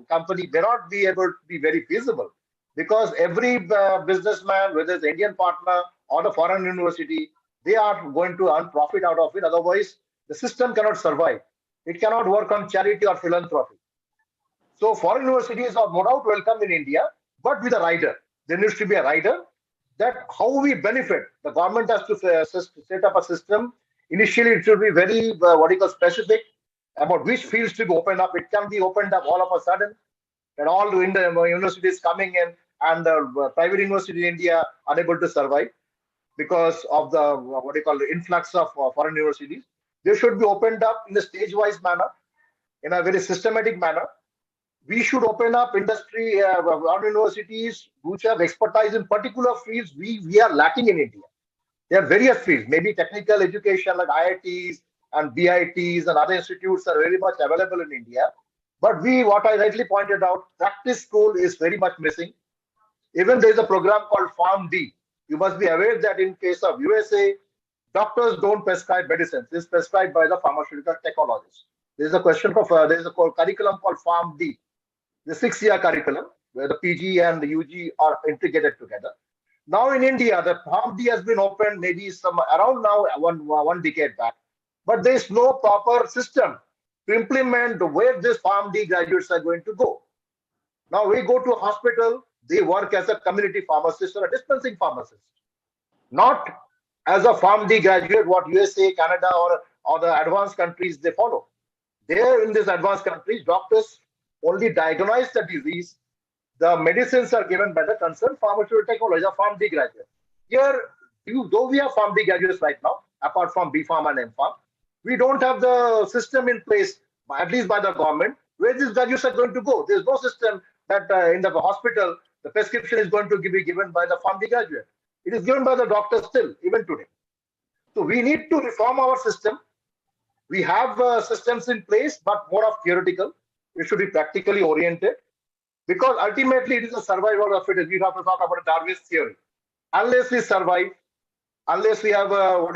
company may not be able to be very feasible, because every businessman, whether it's the Indian partner or the foreign university, they are going to earn profit out of it. Otherwise, the system cannot survive. It cannot work on charity or philanthropy. So foreign universities are no doubt welcome in India, but with a rider. There needs to be a rider that how we benefit. The government has to set up a system. Initially, it should be very specific about which fields to be opened up. It can be opened up all of a sudden, and all the universities coming in, and the private universities in India unable to survive because of the influx of foreign universities. They should be opened up in a stage-wise manner, in a very systematic manner. We should open up industry, our universities which have expertise in particular fields we are lacking in India. There are various fields, maybe technical education like IITs and BITs and other institutes are very much available in India. But what I rightly pointed out, practice school is very much missing. Even there is a program called PharmD. You must be aware that in case of USA, doctors don't prescribe medicines. It's prescribed by the pharmaceutical technologists. There is a curriculum called PharmD. The 6-year curriculum where the PG and the UG are integrated together. Now in India, the PharmD has been opened maybe around now one decade back, but there is no proper system to implement where this PharmD graduates are going to go. Now we go to a hospital, they work as a community pharmacist or a dispensing pharmacist, not as a PharmD graduate, what USA, Canada, or the advanced countries they follow. There in these advanced countries, doctors only diagnose the disease. The medicines are given by the concerned pharmaceutical technology, a PharmD graduate. Here, though we have PharmD graduates right now, apart from B.Pharm and M.Pharm, we don't have the system in place, at least by the government, where these graduates are going to go. There's no system that in the hospital, the prescription is going to be given by the PharmD graduate. It is given by the doctor still, even today. So we need to reform our system. We have systems in place, but more of theoretical. It should be practically oriented, because ultimately it is a survival of it. We have to talk about Darwin's theory. Unless we survive, unless we have a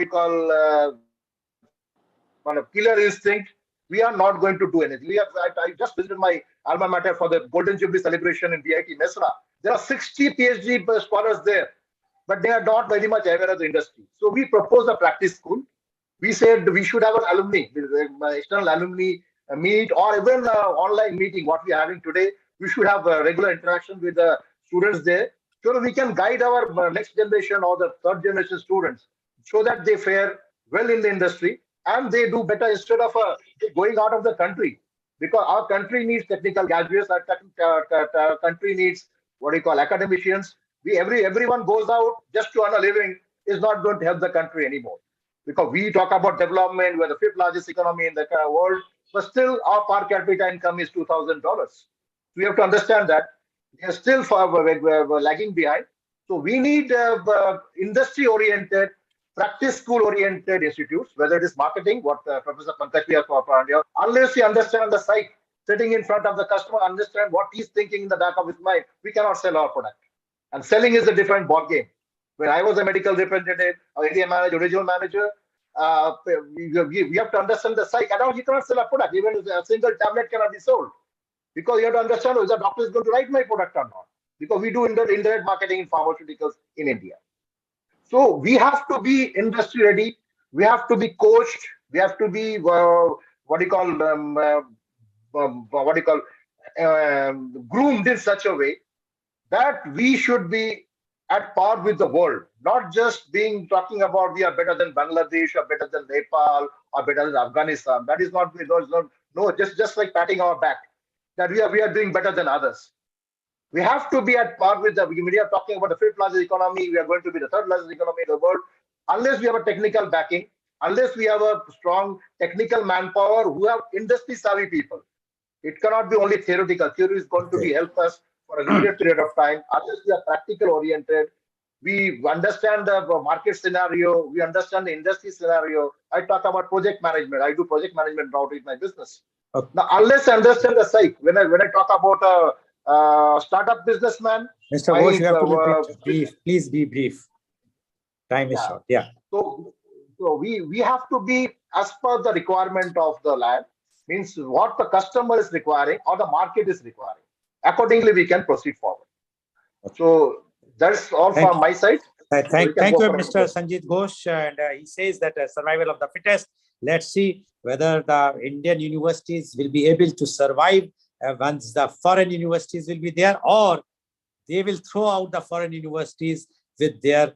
killer instinct, we are not going to do anything. I just visited my alma mater for the Golden Jubilee celebration in VIT Mesra. There are 60 PhD scholars there, but they are not very much aware of the industry. So we proposed a practice school. We said we should have an alumni, external alumni meet, or even online meeting, what we are having today. We should have regular interaction with the students there, so that we can guide our next generation or the third generation students, so that they fare well in the industry and they do better instead of going out of the country. Because our country needs technical graduates, our country needs academicians. Everyone goes out just to earn a living is not going to help the country anymore. Because we talk about development, we're the 5th largest economy in the world, but still our per capita income is $2,000. We have to understand that we are still we're lagging behind. So we need industry-oriented, practice school-oriented institutes, whether it is marketing, what Professor Pankaj has pointed out. Unless we understand the site, sitting in front of the customer, understand what he's thinking in the back of his mind, we cannot sell our product. And selling is a different ballgame. When I was a medical representative, or area manager, regional manager, we have to understand the site. And now you cannot sell a product. Even a single tablet cannot be sold. Because you have to understand whether the doctor is going to write my product or not. Because we do indirect marketing in pharmaceuticals in India. So we have to be industry ready. We have to be coached. We have to be what do you call what do you call groomed in such a way that we should be at par with the world, not just being talking about we are better than Bangladesh or better than Nepal or better than Afghanistan. That is not, no, just like patting our back that we are doing better than others. We have to be at par with the, we are talking about the fifth largest economy, we are going to be the third largest economy in the world. Unless we have a technical backing, unless we have a strong technical manpower who have industry savvy people, it cannot be only theoretical. Theory is going to be help us for a limited period of time. Unless we are practical oriented, we understand the market scenario, we understand the industry scenario. I talk about project management. I do project management now with my business. Okay. Now, unless I understand the psych, when I talk about a startup businessman, Mr. Ghosh, you have to be brief. Please be brief. Time is short. Yeah. So we have to be as per the requirement of the land, means what the customer is requiring or the market is requiring. Accordingly, we can proceed forward. So that's all from my side. Thank you, Mr. Sanjit Ghosh. And he says that survival of the fittest. Let's see whether the Indian universities will be able to survive once the foreign universities will be there, or they will throw out the foreign universities with their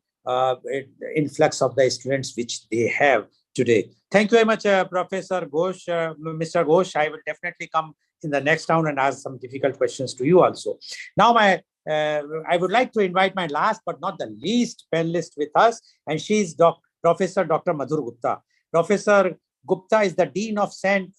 influx of the students which they have today. Thank you very much, Professor Ghosh. Mr. Ghosh, I will definitely come in the next round and ask some difficult questions to you also. Now, I would like to invite my last but not the least panelist with us, and she is Professor Dr. Madhur Gupta. Professor Gupta is the Dean of St.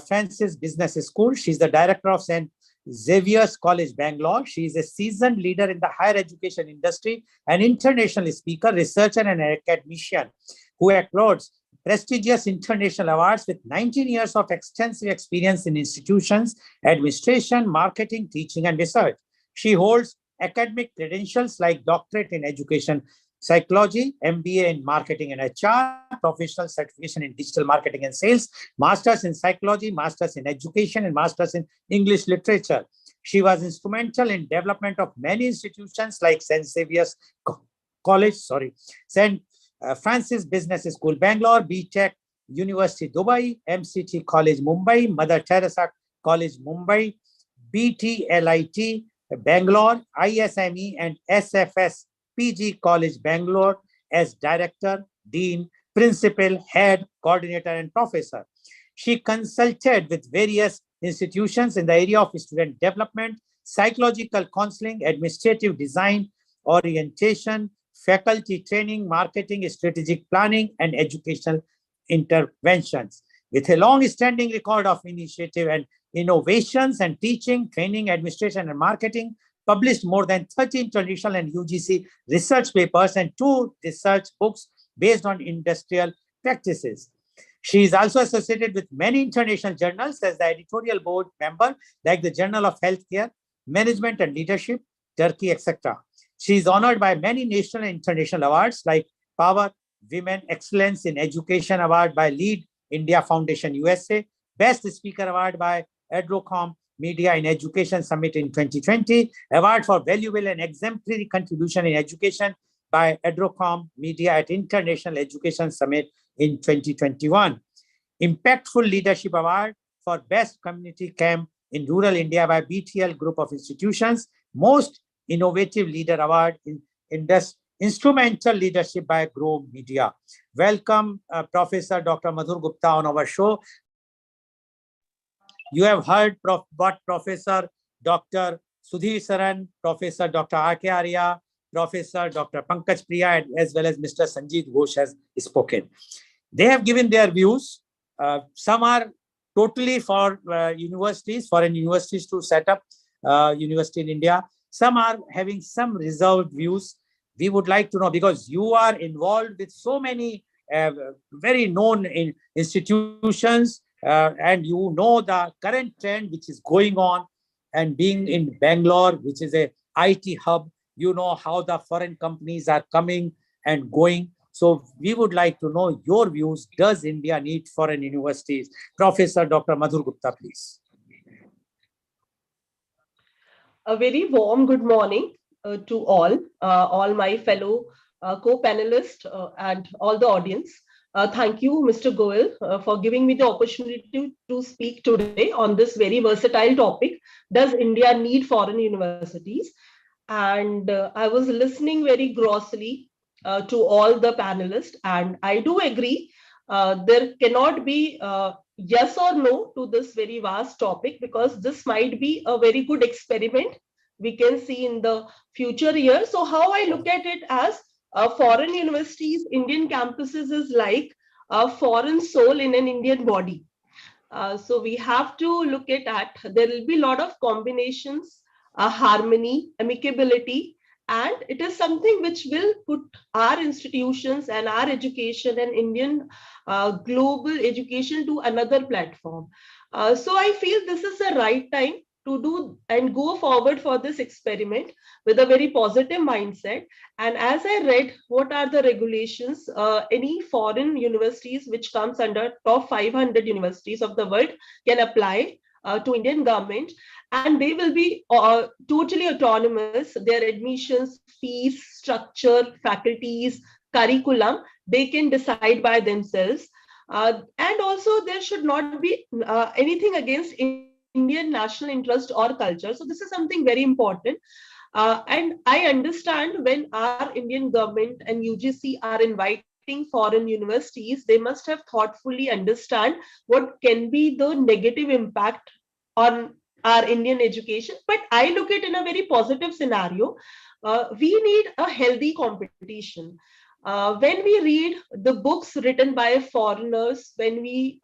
Francis Business School. She's the Director of St. Xavier's College, Bangalore. She is a seasoned leader in the higher education industry, an international speaker, researcher, and an academician who accolades prestigious international awards with 19 years of extensive experience in institutions, administration, marketing, teaching, and research. She holds academic credentials like Doctorate in Education Psychology, MBA in Marketing and HR, Professional Certification in Digital Marketing and Sales, Masters in Psychology, Masters in Education, and Masters in English Literature. She was instrumental in development of many institutions like St. Xavier's College, St. Francis Business School, Bangalore, BTech University, Dubai, MCT College, Mumbai, Mother Teresa College, Mumbai, BTLIT, Bangalore, ISME, and SFS PG College, Bangalore, as Director, Dean, Principal, Head, Coordinator, and Professor. She consulted with various institutions in the area of student development, psychological counseling, administrative design, orientation, faculty training, marketing, strategic planning, and educational interventions. With a long-standing record of initiative and innovations and teaching, training, administration, and marketing, published more than 13 traditional and UGC research papers and 2 research books based on industrial practices. She is also associated with many international journals as the editorial board member, like the Journal of Healthcare, Management and Leadership, Turkey, etc. She is honored by many national and international awards like Power Women Excellence in Education Award by Lead India Foundation USA, Best Speaker Award by Adrocom Media in Education Summit in 2020, Award for Valuable and Exemplary Contribution in Education by Adrocom Media at International Education Summit in 2021, Impactful Leadership Award for Best Community Camp in Rural India by BTL Group of Institutions, Most Innovative Leader Award in Instrumental Leadership by Grow Media. Welcome, Professor Dr. Madhur Gupta on our show. You have heard what Professor Dr. Sudhir Saran, Professor Dr. R.K. Arya, Professor Dr. Pankaj Priya, as well as Mr. Sanjit Ghosh has spoken. They have given their views. Some are totally for universities, foreign universities to set up university in India. Some are having some reserved views. We would like to know, because you are involved with so many very known institutions, and you know the current trend which is going on, and being in Bangalore, which is a IT hub, you know how the foreign companies are coming and going. So we would like to know your views. Does India need foreign universities? Professor Dr. Madhur Gupta, please. A very warm good morning to all my fellow co-panelists, and all the audience. Thank you, Mr. Goel, for giving me the opportunity to speak today on this very versatile topic. Does India need foreign universities? And I was listening very grossly to all the panelists, and I do agree there cannot be yes or no to this very vast topic, because this might be a very good experiment we can see in the future years. So how I look at it as foreign universities, Indian campuses is like a foreign soul in an Indian body. So we have to look at that. There will be a lot of combinations, harmony, amicability, and it is something which will put our institutions and our education and Indian global education to another platform. So I feel this is the right time to do and go forward for this experiment with a very positive mindset. And as I read what are the regulations, any foreign universities which comes under top 500 universities of the world can apply to Indian government, and they will be totally autonomous. Their admissions, fees, structure, faculties, curriculum, they can decide by themselves. And also there should not be anything against Indian national interest or culture. So this is something very important. And I understand when our Indian government and UGC are inviting foreign universities, they must have thoughtfully understand what can be the negative impact on our Indian education. But I look at it in a very positive scenario. We need a healthy competition. When we read the books written by foreigners, when we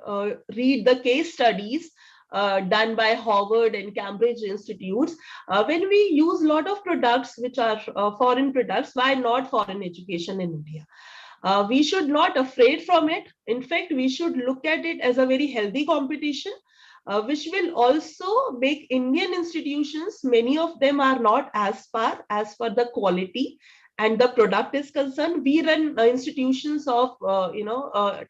read the case studies done by Harvard and Cambridge institutes, when we use a lot of products which are foreign products, why not foreign education in India? We should not afraid from it. In fact, we should look at it as a very healthy competition, which will also make Indian institutions, many of them are not as far as for the quality and the product is concerned. We run institutions of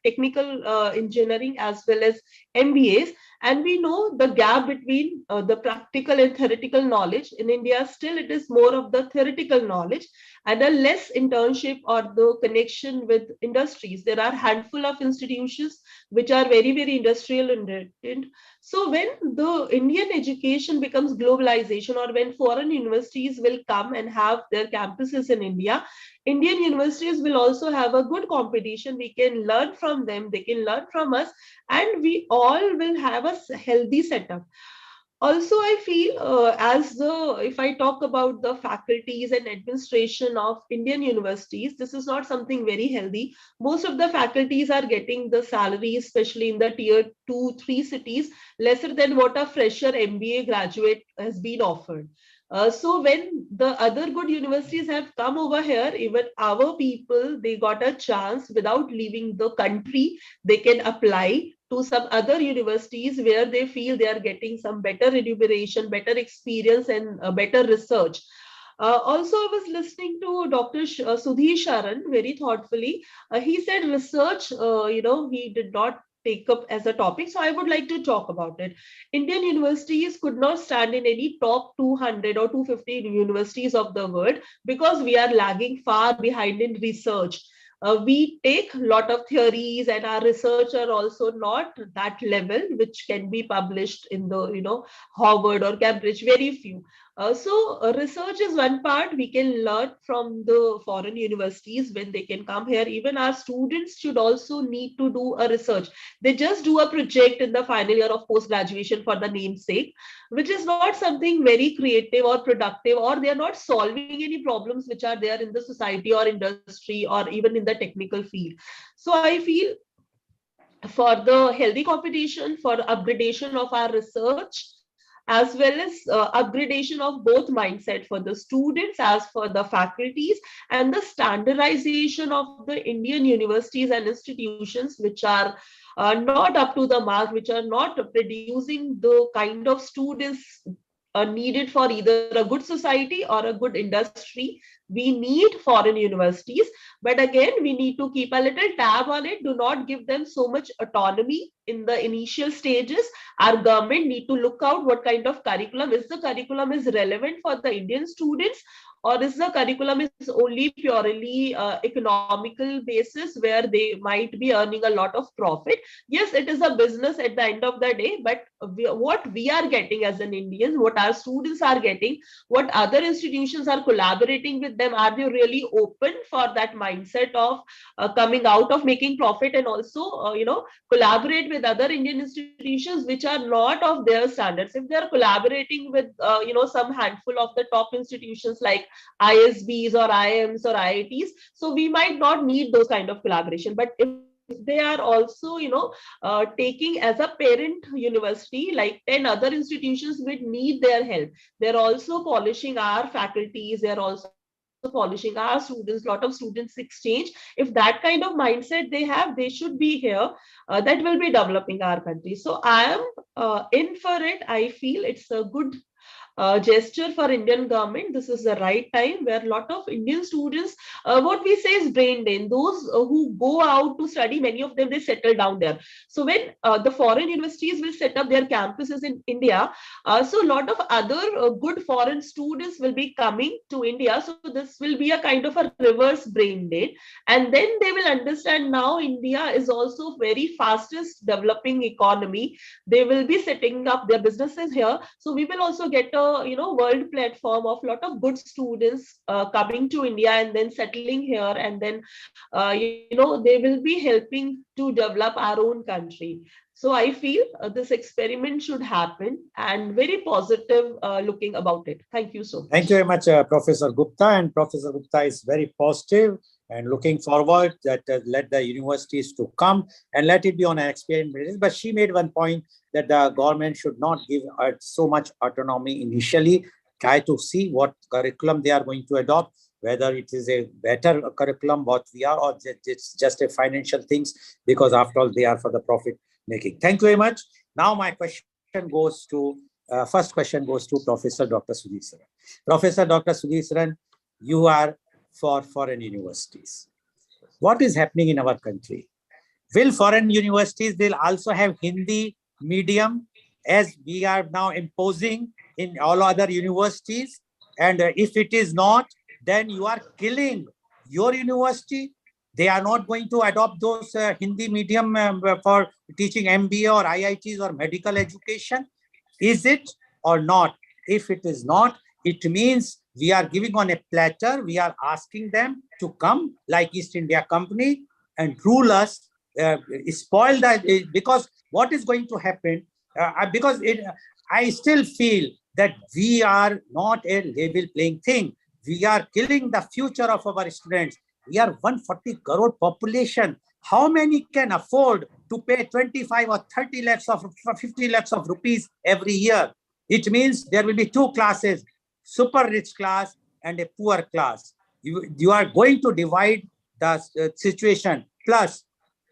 technical engineering as well as MBAs, and we know the gap between the practical and theoretical knowledge in India. Still, it is more of the theoretical knowledge and a less internship or the connection with industries. There are a handful of institutions which are very, very industrial oriented. So when the Indian education becomes globalization, or when foreign universities will come and have their campuses in India, Indian universities will also have a good competition. We can learn from them, they can learn from us, and we all will have a healthy setup. Also, I feel if I talk about the faculties and administration of Indian universities, this is not something very healthy. Most of the faculties are getting the salary, especially in the tier 2, 3 cities, lesser than what a fresher MBA graduate has been offered. So when the other good universities have come over here, even our people, they got a chance without leaving the country. They can apply to some other universities where they feel they are getting some better remuneration, better experience, and better research. Also, I was listening to Dr. Sudhir Sharan very thoughtfully. He said research, he did not take up as a topic. So I would like to talk about it. Indian universities could not stand in any top 200 or 250 universities of the world because we are lagging far behind in research. We take a lot of theories, and our research are also not that level which can be published in the Harvard or Cambridge, very few. So research is one part. We can learn from the foreign universities when they can come here. Even our students should also need to do a research. They just do a project in the final year of post-graduation for the namesake, which is not something very creative or productive, or they are not solving any problems which are there in the society or industry or even in the technical field. So I feel for the healthy competition, for upgradation of our research, as well as upgradation of both mindset for the students as for the faculties, and the standardization of the Indian universities and institutions which are not up to the mark, which are not producing the kind of students needed for either a good society or a good industry. We need foreign universities, but again, we need to keep a little tab on it. Do not give them so much autonomy in the initial stages. Our government need to look out what kind of curriculum is. The curriculum is relevant for the Indian students, or is the curriculum is only purely economical basis where they might be earning a lot of profit. Yes, it is a business at the end of the day, but what we are getting as an Indians, what our students are getting, what other institutions are collaborating with them, are they really open for that mindset of coming out of making profit, and also collaborate with other Indian institutions which are not of their standards? If they are collaborating with some handful of the top institutions like ISBs or IIMs or IITs, so we might not need those kind of collaboration. But if they are also taking as a parent university like 10 other institutions which need their help, they're also polishing our faculties, they're also polishing our students, lot of students exchange. If that kind of mindset they have, they should be here. That will be developing our country. So I am in for it. I feel it's a good gesture for Indian government. This is the right time where a lot of Indian students, what we say is brain drain. Those who go out to study, many of them, they settle down there. So when the foreign universities will set up their campuses in India, so a lot of other good foreign students will be coming to India. So this will be a kind of a reverse brain drain. And then they will understand now India is also very fastest developing economy. They will be setting up their businesses here. So we will also get a world platform of lot of good students coming to India and then settling here, and then they will be helping to develop our own country. So I feel this experiment should happen, and very positive looking about it. Thank you so much. Thank you very much, Professor Gupta. And Professor Gupta is very positive and looking forward that let the universities to come and let it be on an experiment basis. But she made one point that the government should not give so much autonomy initially. Try to see what curriculum they are going to adopt, whether it is a better curriculum, what we are, or it's just a financial things, because after all, they are for the profit making. Thank you very much. Now my question goes to, first question goes to Professor Dr. Sudhir Saran. Professor Dr. Sudhir Saran, you are for foreign universities. What is happening in our country? Will foreign universities will also have Hindi medium as we are now imposing in all other universities? And if it is not, then you are killing your university. They are not going to adopt those Hindi medium for teaching MBA or IITs or medical education. Is it or not? If it is not, it means we are giving on a platter. We are asking them to come like East India Company and rule us, spoil that. Because what is going to happen? I still feel that we are not a level playing thing. We are killing the future of our students. We are 140 crore population. How many can afford to pay 25 or 30 lakhs of 50 lakhs of rupees every year? It means there will be two classes, super rich class and a poor class. You are going to divide the situation. Plus,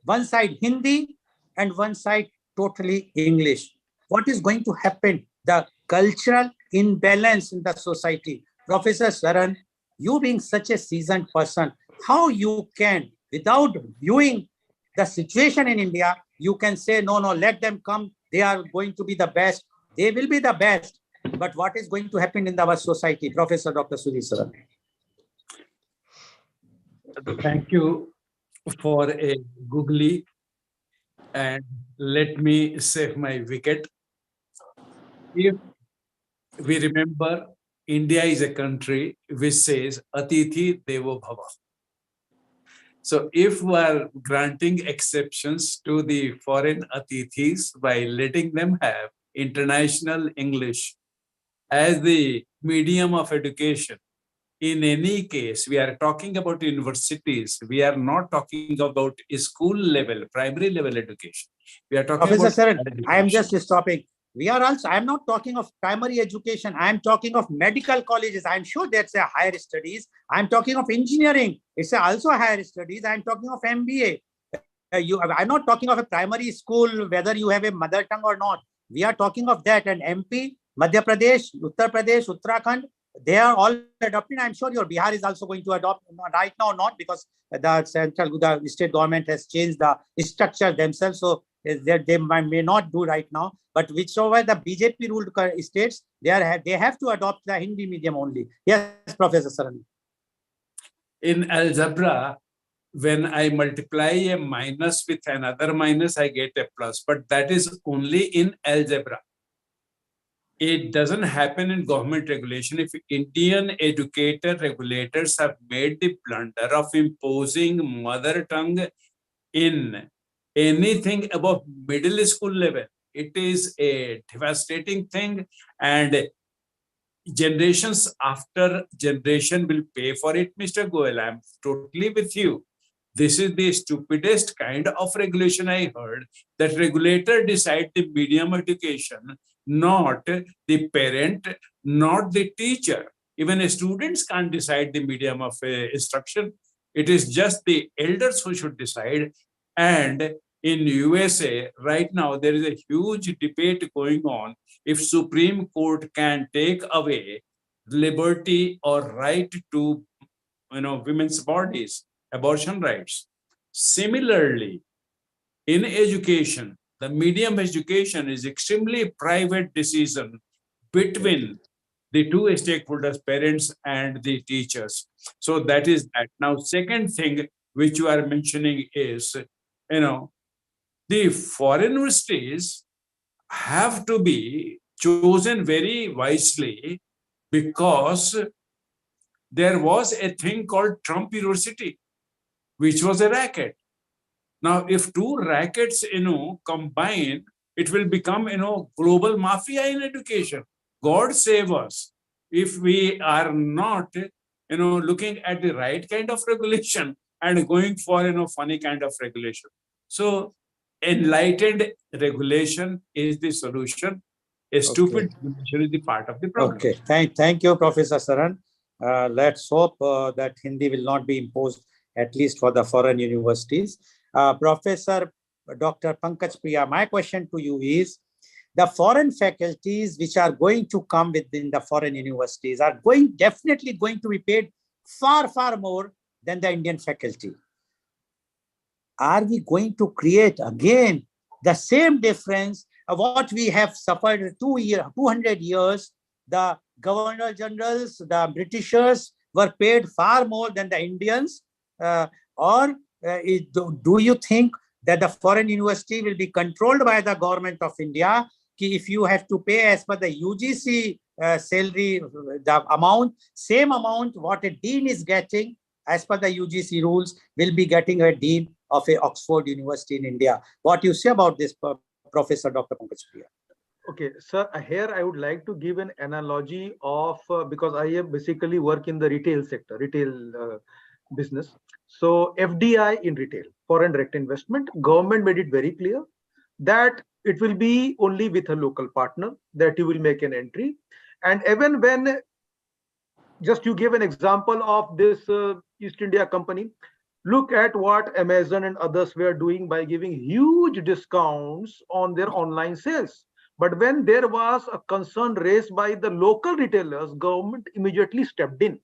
one side Hindi and one side totally English. What is going to happen? The cultural imbalance in the society. Professor Saran, you being such a seasoned person, how you can, without viewing the situation in India, you can say, no, let them come. They are going to be the best. They will be the best. But what is going to happen in our society? Professor Dr. Sudhir Saran. Thank you for a googly, and let me save my wicket. If we remember, India is a country which says Atithi Devo Bhava. So if we are granting exceptions to the foreign Atithis by letting them have international English as the medium of education, in any case, we are talking about universities. We are not talking about school level, primary level education. We are talking Professor about Saran, I am just stopping. We are also, I am not talking of primary education. I am talking of medical colleges. I am sure that's a higher studies. I am talking of engineering. It's also higher studies. I am talking of MBA. I'm not talking of a primary school, whether you have a mother tongue or not. We are talking of that. And MP, Madhya Pradesh, Uttar Pradesh, Uttarakhand, they are all adopting. I'm sure your Bihar is also going to adopt. Right now, not, because the state government has changed the structure themselves, so they may not do right now. But whichever the BJP ruled states, they have to adopt the Hindi medium only. Yes, Professor Saran. In algebra, when I multiply a minus with another minus, I get a plus. But that is only in algebra. It doesn't happen in government regulation. If Indian regulators have made the blunder of imposing mother tongue in anything above middle school level, it is a devastating thing, and generations after generation will pay for it. Mr. Goel, I'm totally with you. This is the stupidest kind of regulation I heard, that regulator decide the medium education, not the parent, not the teacher. Even students can't decide the medium of instruction. It is just the elders who should decide. And in USA, right now, there is a huge debate going on if Supreme Court can take away liberty or right to, women's bodies, abortion rights. Similarly, in education, the medium education is extremely private decision between the two stakeholders, parents and the teachers. So that is that. Now, second thing which you are mentioning is, the foreign universities have to be chosen very wisely, because there was a thing called Trump University, which was a racket. Now, if two rackets, combine, it will become, global mafia in education. God save us if we are not, looking at the right kind of regulation and going for, funny kind of regulation. So enlightened regulation is the solution. A stupid regulation is the part of the problem. Okay, thank you, Professor Saran. Let's hope that Hindi will not be imposed, at least for the foreign universities. Professor Dr. Pankaj Priya, my question to you is, the foreign faculties which are going to come within the foreign universities are definitely going to be paid far, far more than the Indian faculty. Are we going to create again the same difference of what we have suffered 200 years? The governor generals, the Britishers were paid far more than the Indians, or do you think that the foreign university will be controlled by the government of India? If you have to pay as per the UGC salary, the same amount what a dean is getting as per the UGC rules will be getting a dean of a Oxford University in India. What do you say about this, Professor Dr. Pankaj Priya? Okay, sir, here I would like to give an analogy of, because I am basically work in the retail sector, retail business. So FDI in retail, foreign direct investment, government made it very clear that it will be only with a local partner that you will make an entry. And even when, just you give an example of this East India Company, look at what Amazon and others were doing by giving huge discounts on their online sales. But when there was a concern raised by the local retailers, government immediately stepped in.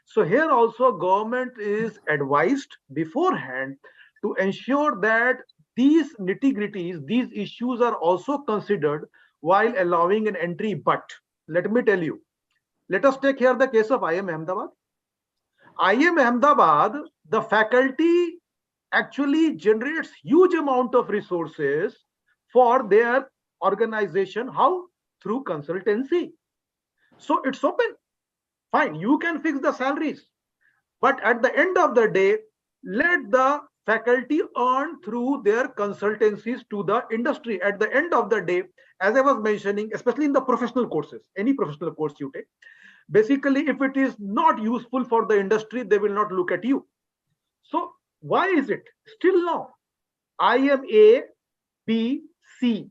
So here also government is advised beforehand to ensure that these nitty-gritties, these issues are also considered while allowing an entry. But let me tell you, let us take here the case of IIM Ahmedabad. IIM Ahmedabad, the faculty actually generates huge amount of resources for their organization. How? Through consultancy. So it's open. Fine, you can fix the salaries. But at the end of the day, let the faculty earn through their consultancies to the industry. At the end of the day, as I was mentioning, especially in the professional courses, any professional course you take, basically, if it is not useful for the industry, they will not look at you. So why is it still now IIM A, B, C?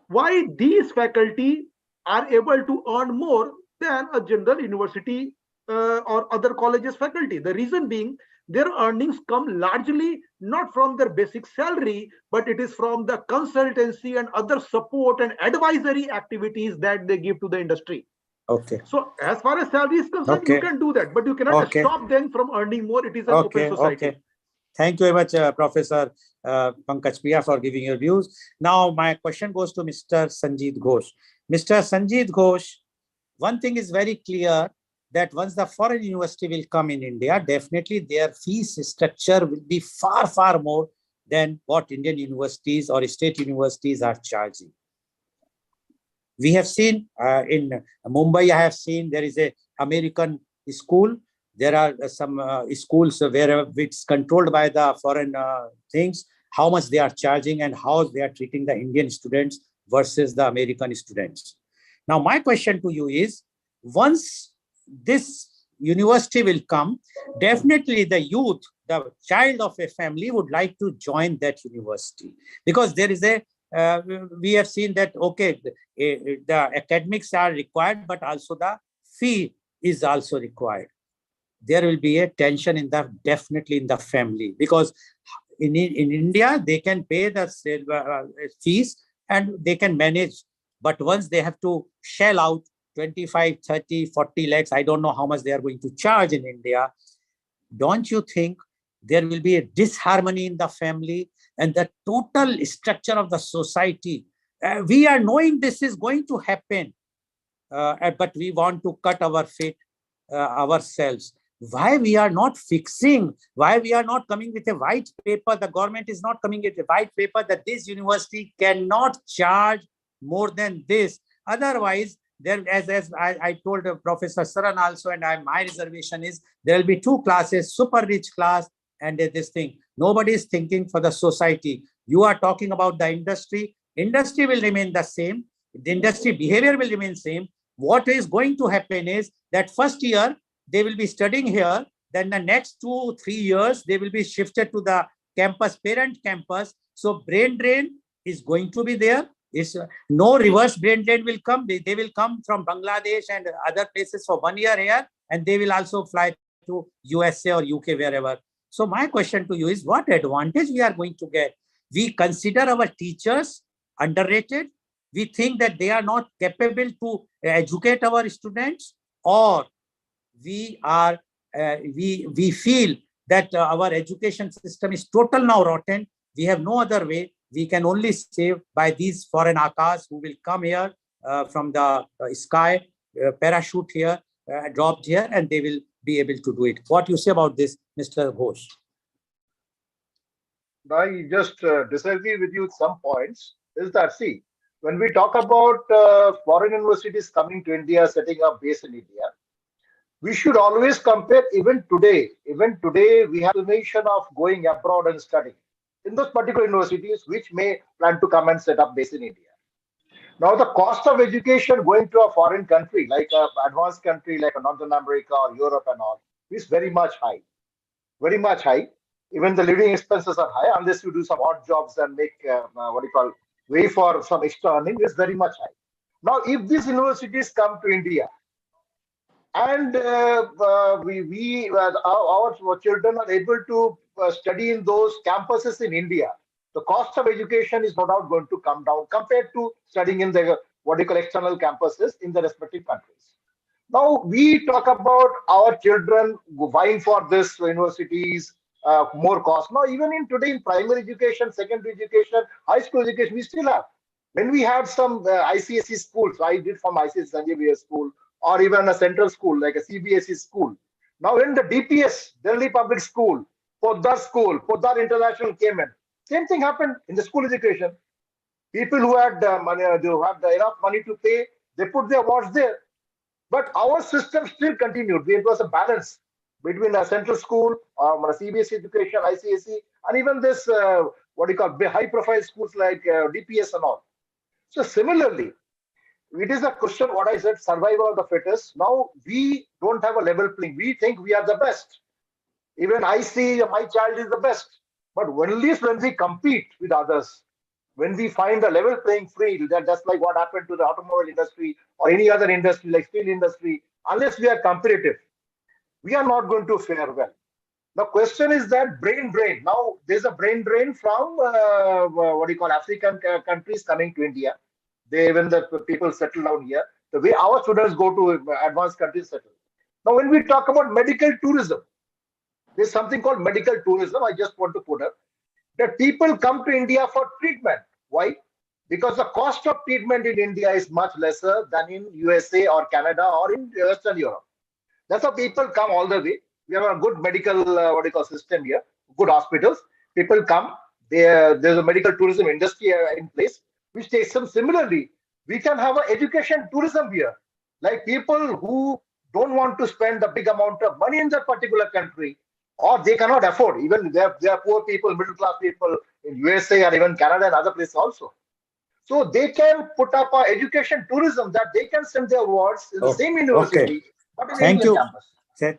Why these faculty are able to earn more than a general university or other colleges faculty? The reason being, their earnings come largely not from their basic salary, but it is from the consultancy and other support and advisory activities that they give to the industry. Okay. So as far as salary is concerned, Okay. you can do that, but you cannot Okay. stop them from earning more. It is an Okay. open society. Okay. Thank you very much, Professor Pankaj Priya, for giving your views. Now, my question goes to Mr. Sanjeet Ghosh. Mr. Sanjeet Ghosh, one thing is very clear, that once the foreign university will come in India, definitely their fees structure will be far, far more than what Indian universities or state universities are charging. We have seen in Mumbai, I have seen there is a American school. There are some schools where it's controlled by the foreign things, how much they are charging and how they are treating the Indian students versus the American students. Now, my question to you is, once this university will come, definitely the youth, the child of a family would like to join that university, because there is a we have seen that, okay, the academics are required, but also the fee is also required. There will be a tension in the, definitely in the family, because in India, they can pay the fees and they can manage. But once they have to shell out 25, 30, 40 lakhs, I don't know how much they are going to charge in India. Don't you think there will be a disharmony in the family and the total structure of the society? We are knowing this is going to happen, but we want to cut our feet ourselves. Why we are not fixing? Why we are not coming with a white paper? The government is not coming with a white paper that this university cannot charge more than this. Otherwise, there, as I told Professor Saran also, and my reservation is there will be two classes, super rich class and this thing. Nobody is thinking for the society. You are talking about the industry. Industry will remain the same. The industry behavior will remain same. What is going to happen is that first year they will be studying here. Then the next 2-3 years they will be shifted to the campus, parent campus. So brain drain is going to be there. It's no reverse brain drain will come. They will come from Bangladesh and other places for 1 year here, and they will also fly to USA or UK, wherever. So my question to you is, what advantage we are going to get? We consider our teachers underrated. We think that they are not capable to educate our students, or we are we feel that our education system is total now rotten. We have no other way. We can only save by these foreign akas who will come here from the sky, parachute here, dropped here, and they will be able to do it. What you say about this, Mr. Ghosh? I just disagree with you with some points. Is that, see, when we talk about foreign universities coming to India, setting up base in India, we should always compare. Even today, we have the nation of going abroad and studying in those particular universities which may plan to come and set up base in India. Now, the cost of education going to a foreign country, like an advanced country like Northern America or Europe and all, is very much high. Very much high. Even the living expenses are high, unless you do some odd jobs and make way for some extra earning, is very much high. Now, if these universities come to India and our children are able to study in those campuses in India, the cost of education is no doubt going to come down compared to studying in the external campuses in the respective countries. Now we talk about our children vying for this universities, more cost. Now even in today in primary education, secondary education, high school education, we still have. When we had some ICSE schools, I did from ICSE Sanjay Vier school, or even a central school like a CBSE school. Now when the DPS, Delhi Public School, Poddar International came in, same thing happened in the school education. People who had money, who had enough money to pay, they put their wards there. But our system still continued. It was a balance between a central school, CBSE education, ICSE, and even this, high-profile schools like DPS and all. So similarly, it is a question, what I said, survival of the fittest. Now we don't have a level playing. We think we are the best. Even I see my child is the best. But at least when we compete with others, when we find a level playing field, that's like what happened to the automobile industry or any other industry like steel industry, unless we are competitive, we are not going to fare well. The question is that brain drain. Now there's a brain drain from African countries coming to India. When the people settle down here, the way our students go to advanced countries settle. Now, when we talk about medical tourism, there's something called medical tourism. I just want to put up that people come to India for treatment. Why? Because the cost of treatment in India is much lesser than in USA or Canada or in Western Europe. That's how people come all the way. We have a good medical system here, good hospitals. People come. There's a medical tourism industry in place, which takes them. Similarly, we can have an education tourism here. Like people who don't want to spend a big amount of money in that particular country, or they cannot afford. Even there are poor people, middle class people in USA or even Canada and other places also. So they can put up our education tourism that they can send their awards in the same university, but in Thank Indian you. campus.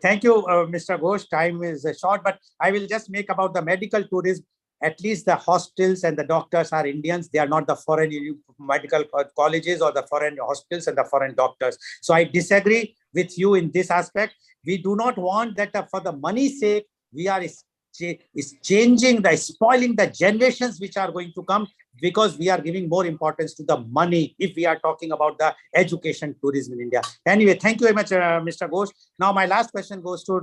Thank you, Mr. Ghosh. Time is short, but I will just make about the medical tourism. At least the hospitals and the doctors are Indians. They are not the foreign medical colleges or the foreign hospitals and the foreign doctors. So I disagree with you in this aspect. We do not want that for the money's sake, we are spoiling the generations which are going to come, because we are giving more importance to the money if we are talking about the education tourism in India. Anyway, thank you very much, Mr. Ghosh. Now, my last question goes to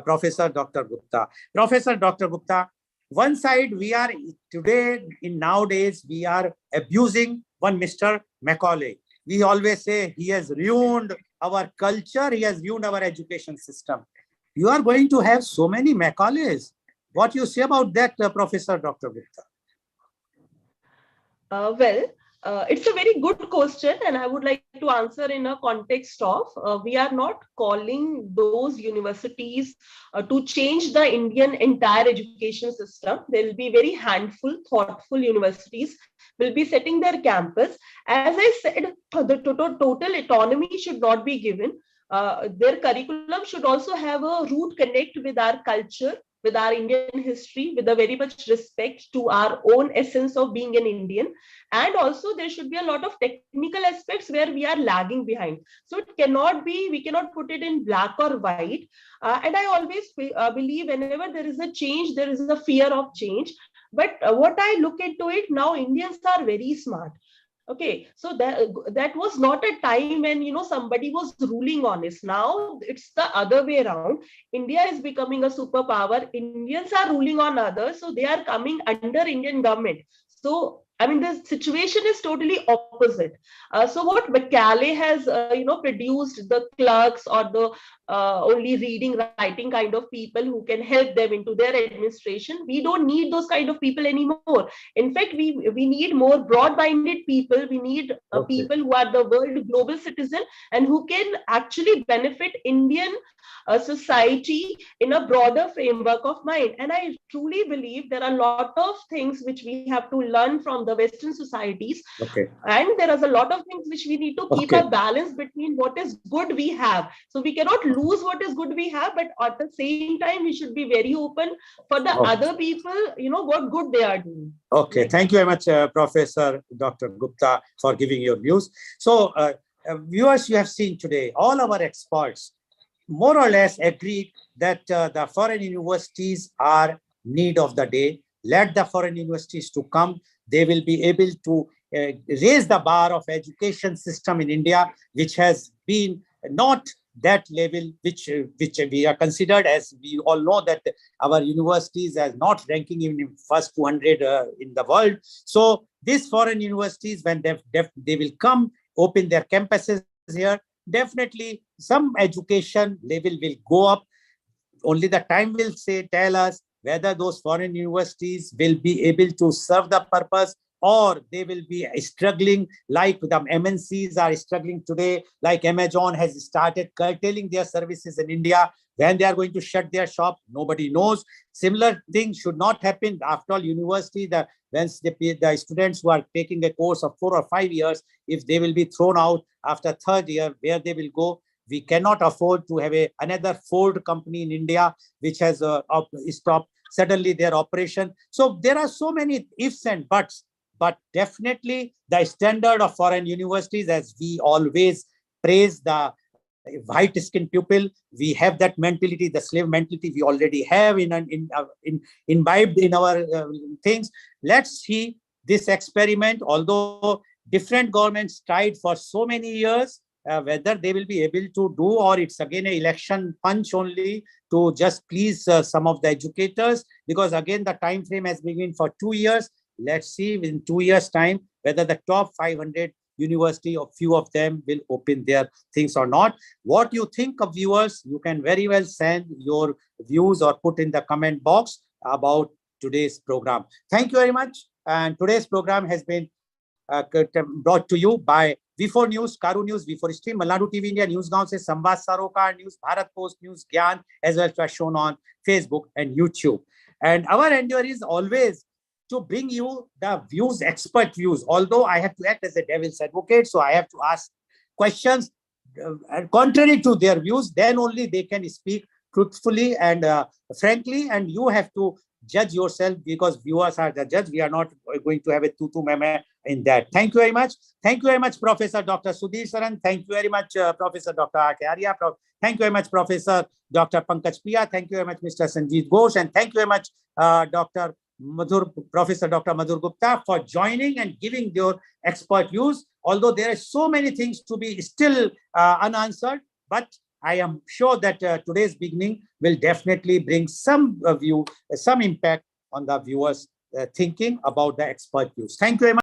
Professor Dr. Gupta. Professor Dr. Gupta, one side we are today, nowadays, we are abusing one Mr. Macaulay. We always say he has ruined our culture, he has ruined our education system. You are going to have so many Macaulays. What you say about that, Professor Dr. Gupta? It's a very good question, and I would like to answer in a context of we are not calling those universities to change the Indian entire education system. There will be very handful, thoughtful universities will be setting their campus. As I said, the total autonomy should not be given. Their curriculum should also have a root connect with our culture, with our Indian history, with a very much respect to our own essence of being an Indian. And also there should be a lot of technical aspects where we are lagging behind. So it cannot be, we cannot put it in black or white. And I always believe whenever there is a change, there is a fear of change. But what I look into it now, Indians are very smart. Okay, so that was not a time when somebody was ruling on us. Now it's the other way around. India is becoming a superpower. Indians are ruling on others, so they are coming under Indian government. So I mean, the situation is totally opposite. So what Macaulay has, produced the clerks or the only reading, writing kind of people who can help them into their administration. We don't need those kind of people anymore. In fact, we need more broad-minded people. We need people who are the world global citizen and who can actually benefit Indian society in a broader framework of mind. And I truly believe there are a lot of things which we have to learn from the Western societies. And there is a lot of things which we need to keep a balance between what is good we have. So we cannot lose what is good we have, but at the same time, we should be very open for the other people, what good they are doing. Thank you very much, Professor Dr. Gupta, for giving your views. So viewers, you have seen today, all our experts more or less agreed that the foreign universities are need of the day. Let the foreign universities to come. They will be able to raise the bar of education system in India, which has been not that level which we are considered, as we all know that our universities are not ranking even in first 200 in the world. So these foreign universities, when they will come, open their campuses here, definitely some education level will go up. Only the time will tell us whether those foreign universities will be able to serve the purpose, or they will be struggling like the MNCs are struggling today, like Amazon has started curtailing their services in India. When they are going to shut their shop, nobody knows. Similar things should not happen. After all, university, when the students who are taking a course of 4 or 5 years, if they will be thrown out after third year, where they will go? We cannot afford to have another Ford company in India, which has stopped suddenly their operation. So there are so many ifs and buts, but definitely the standard of foreign universities, as we always praise the white-skinned pupil, we have that mentality, the slave mentality we already have imbibed in our things. Let's see this experiment, although Different governments tried for so many years. Whether they will be able to do, or it's again an election punch only to just please some of the educators, because again the time frame has been for 2 years. Let's see in 2 years' time whether the top 500 university or few of them will open their things or not. What you think of, viewers, you can very well send your views or put in the comment box about today's program. Thank you very much. And today's program has been brought to you by V4 News, Karu News, V4 Stream, Malnadu TV India, Newsgaon se Samvad Sarokar News, Bharat Post News, Gyan, as well as shown on Facebook and YouTube. And our endeavor is always to bring you the views, expert views, although I have to act as a devil's advocate, so I have to ask questions contrary to their views, then only they can speak truthfully and frankly, and you have to judge yourself, because viewers are the judge. We are not going to have a tutu meme in that. Thank you very much. Thank you very much, Professor Dr. Sudhir Saran. Thank you very much, Professor Dr. R.K. Arya. Thank you very much, Professor Dr. Pankaj Priya. Thank you very much, Mr. Sanjeev Ghosh. And thank you very much, Professor Dr. Madhur Gupta, for joining and giving your expert views. Although there are so many things to be still unanswered, but I am sure that today's beginning will definitely bring some impact on the viewers' thinking about the expert views. Thank you very much.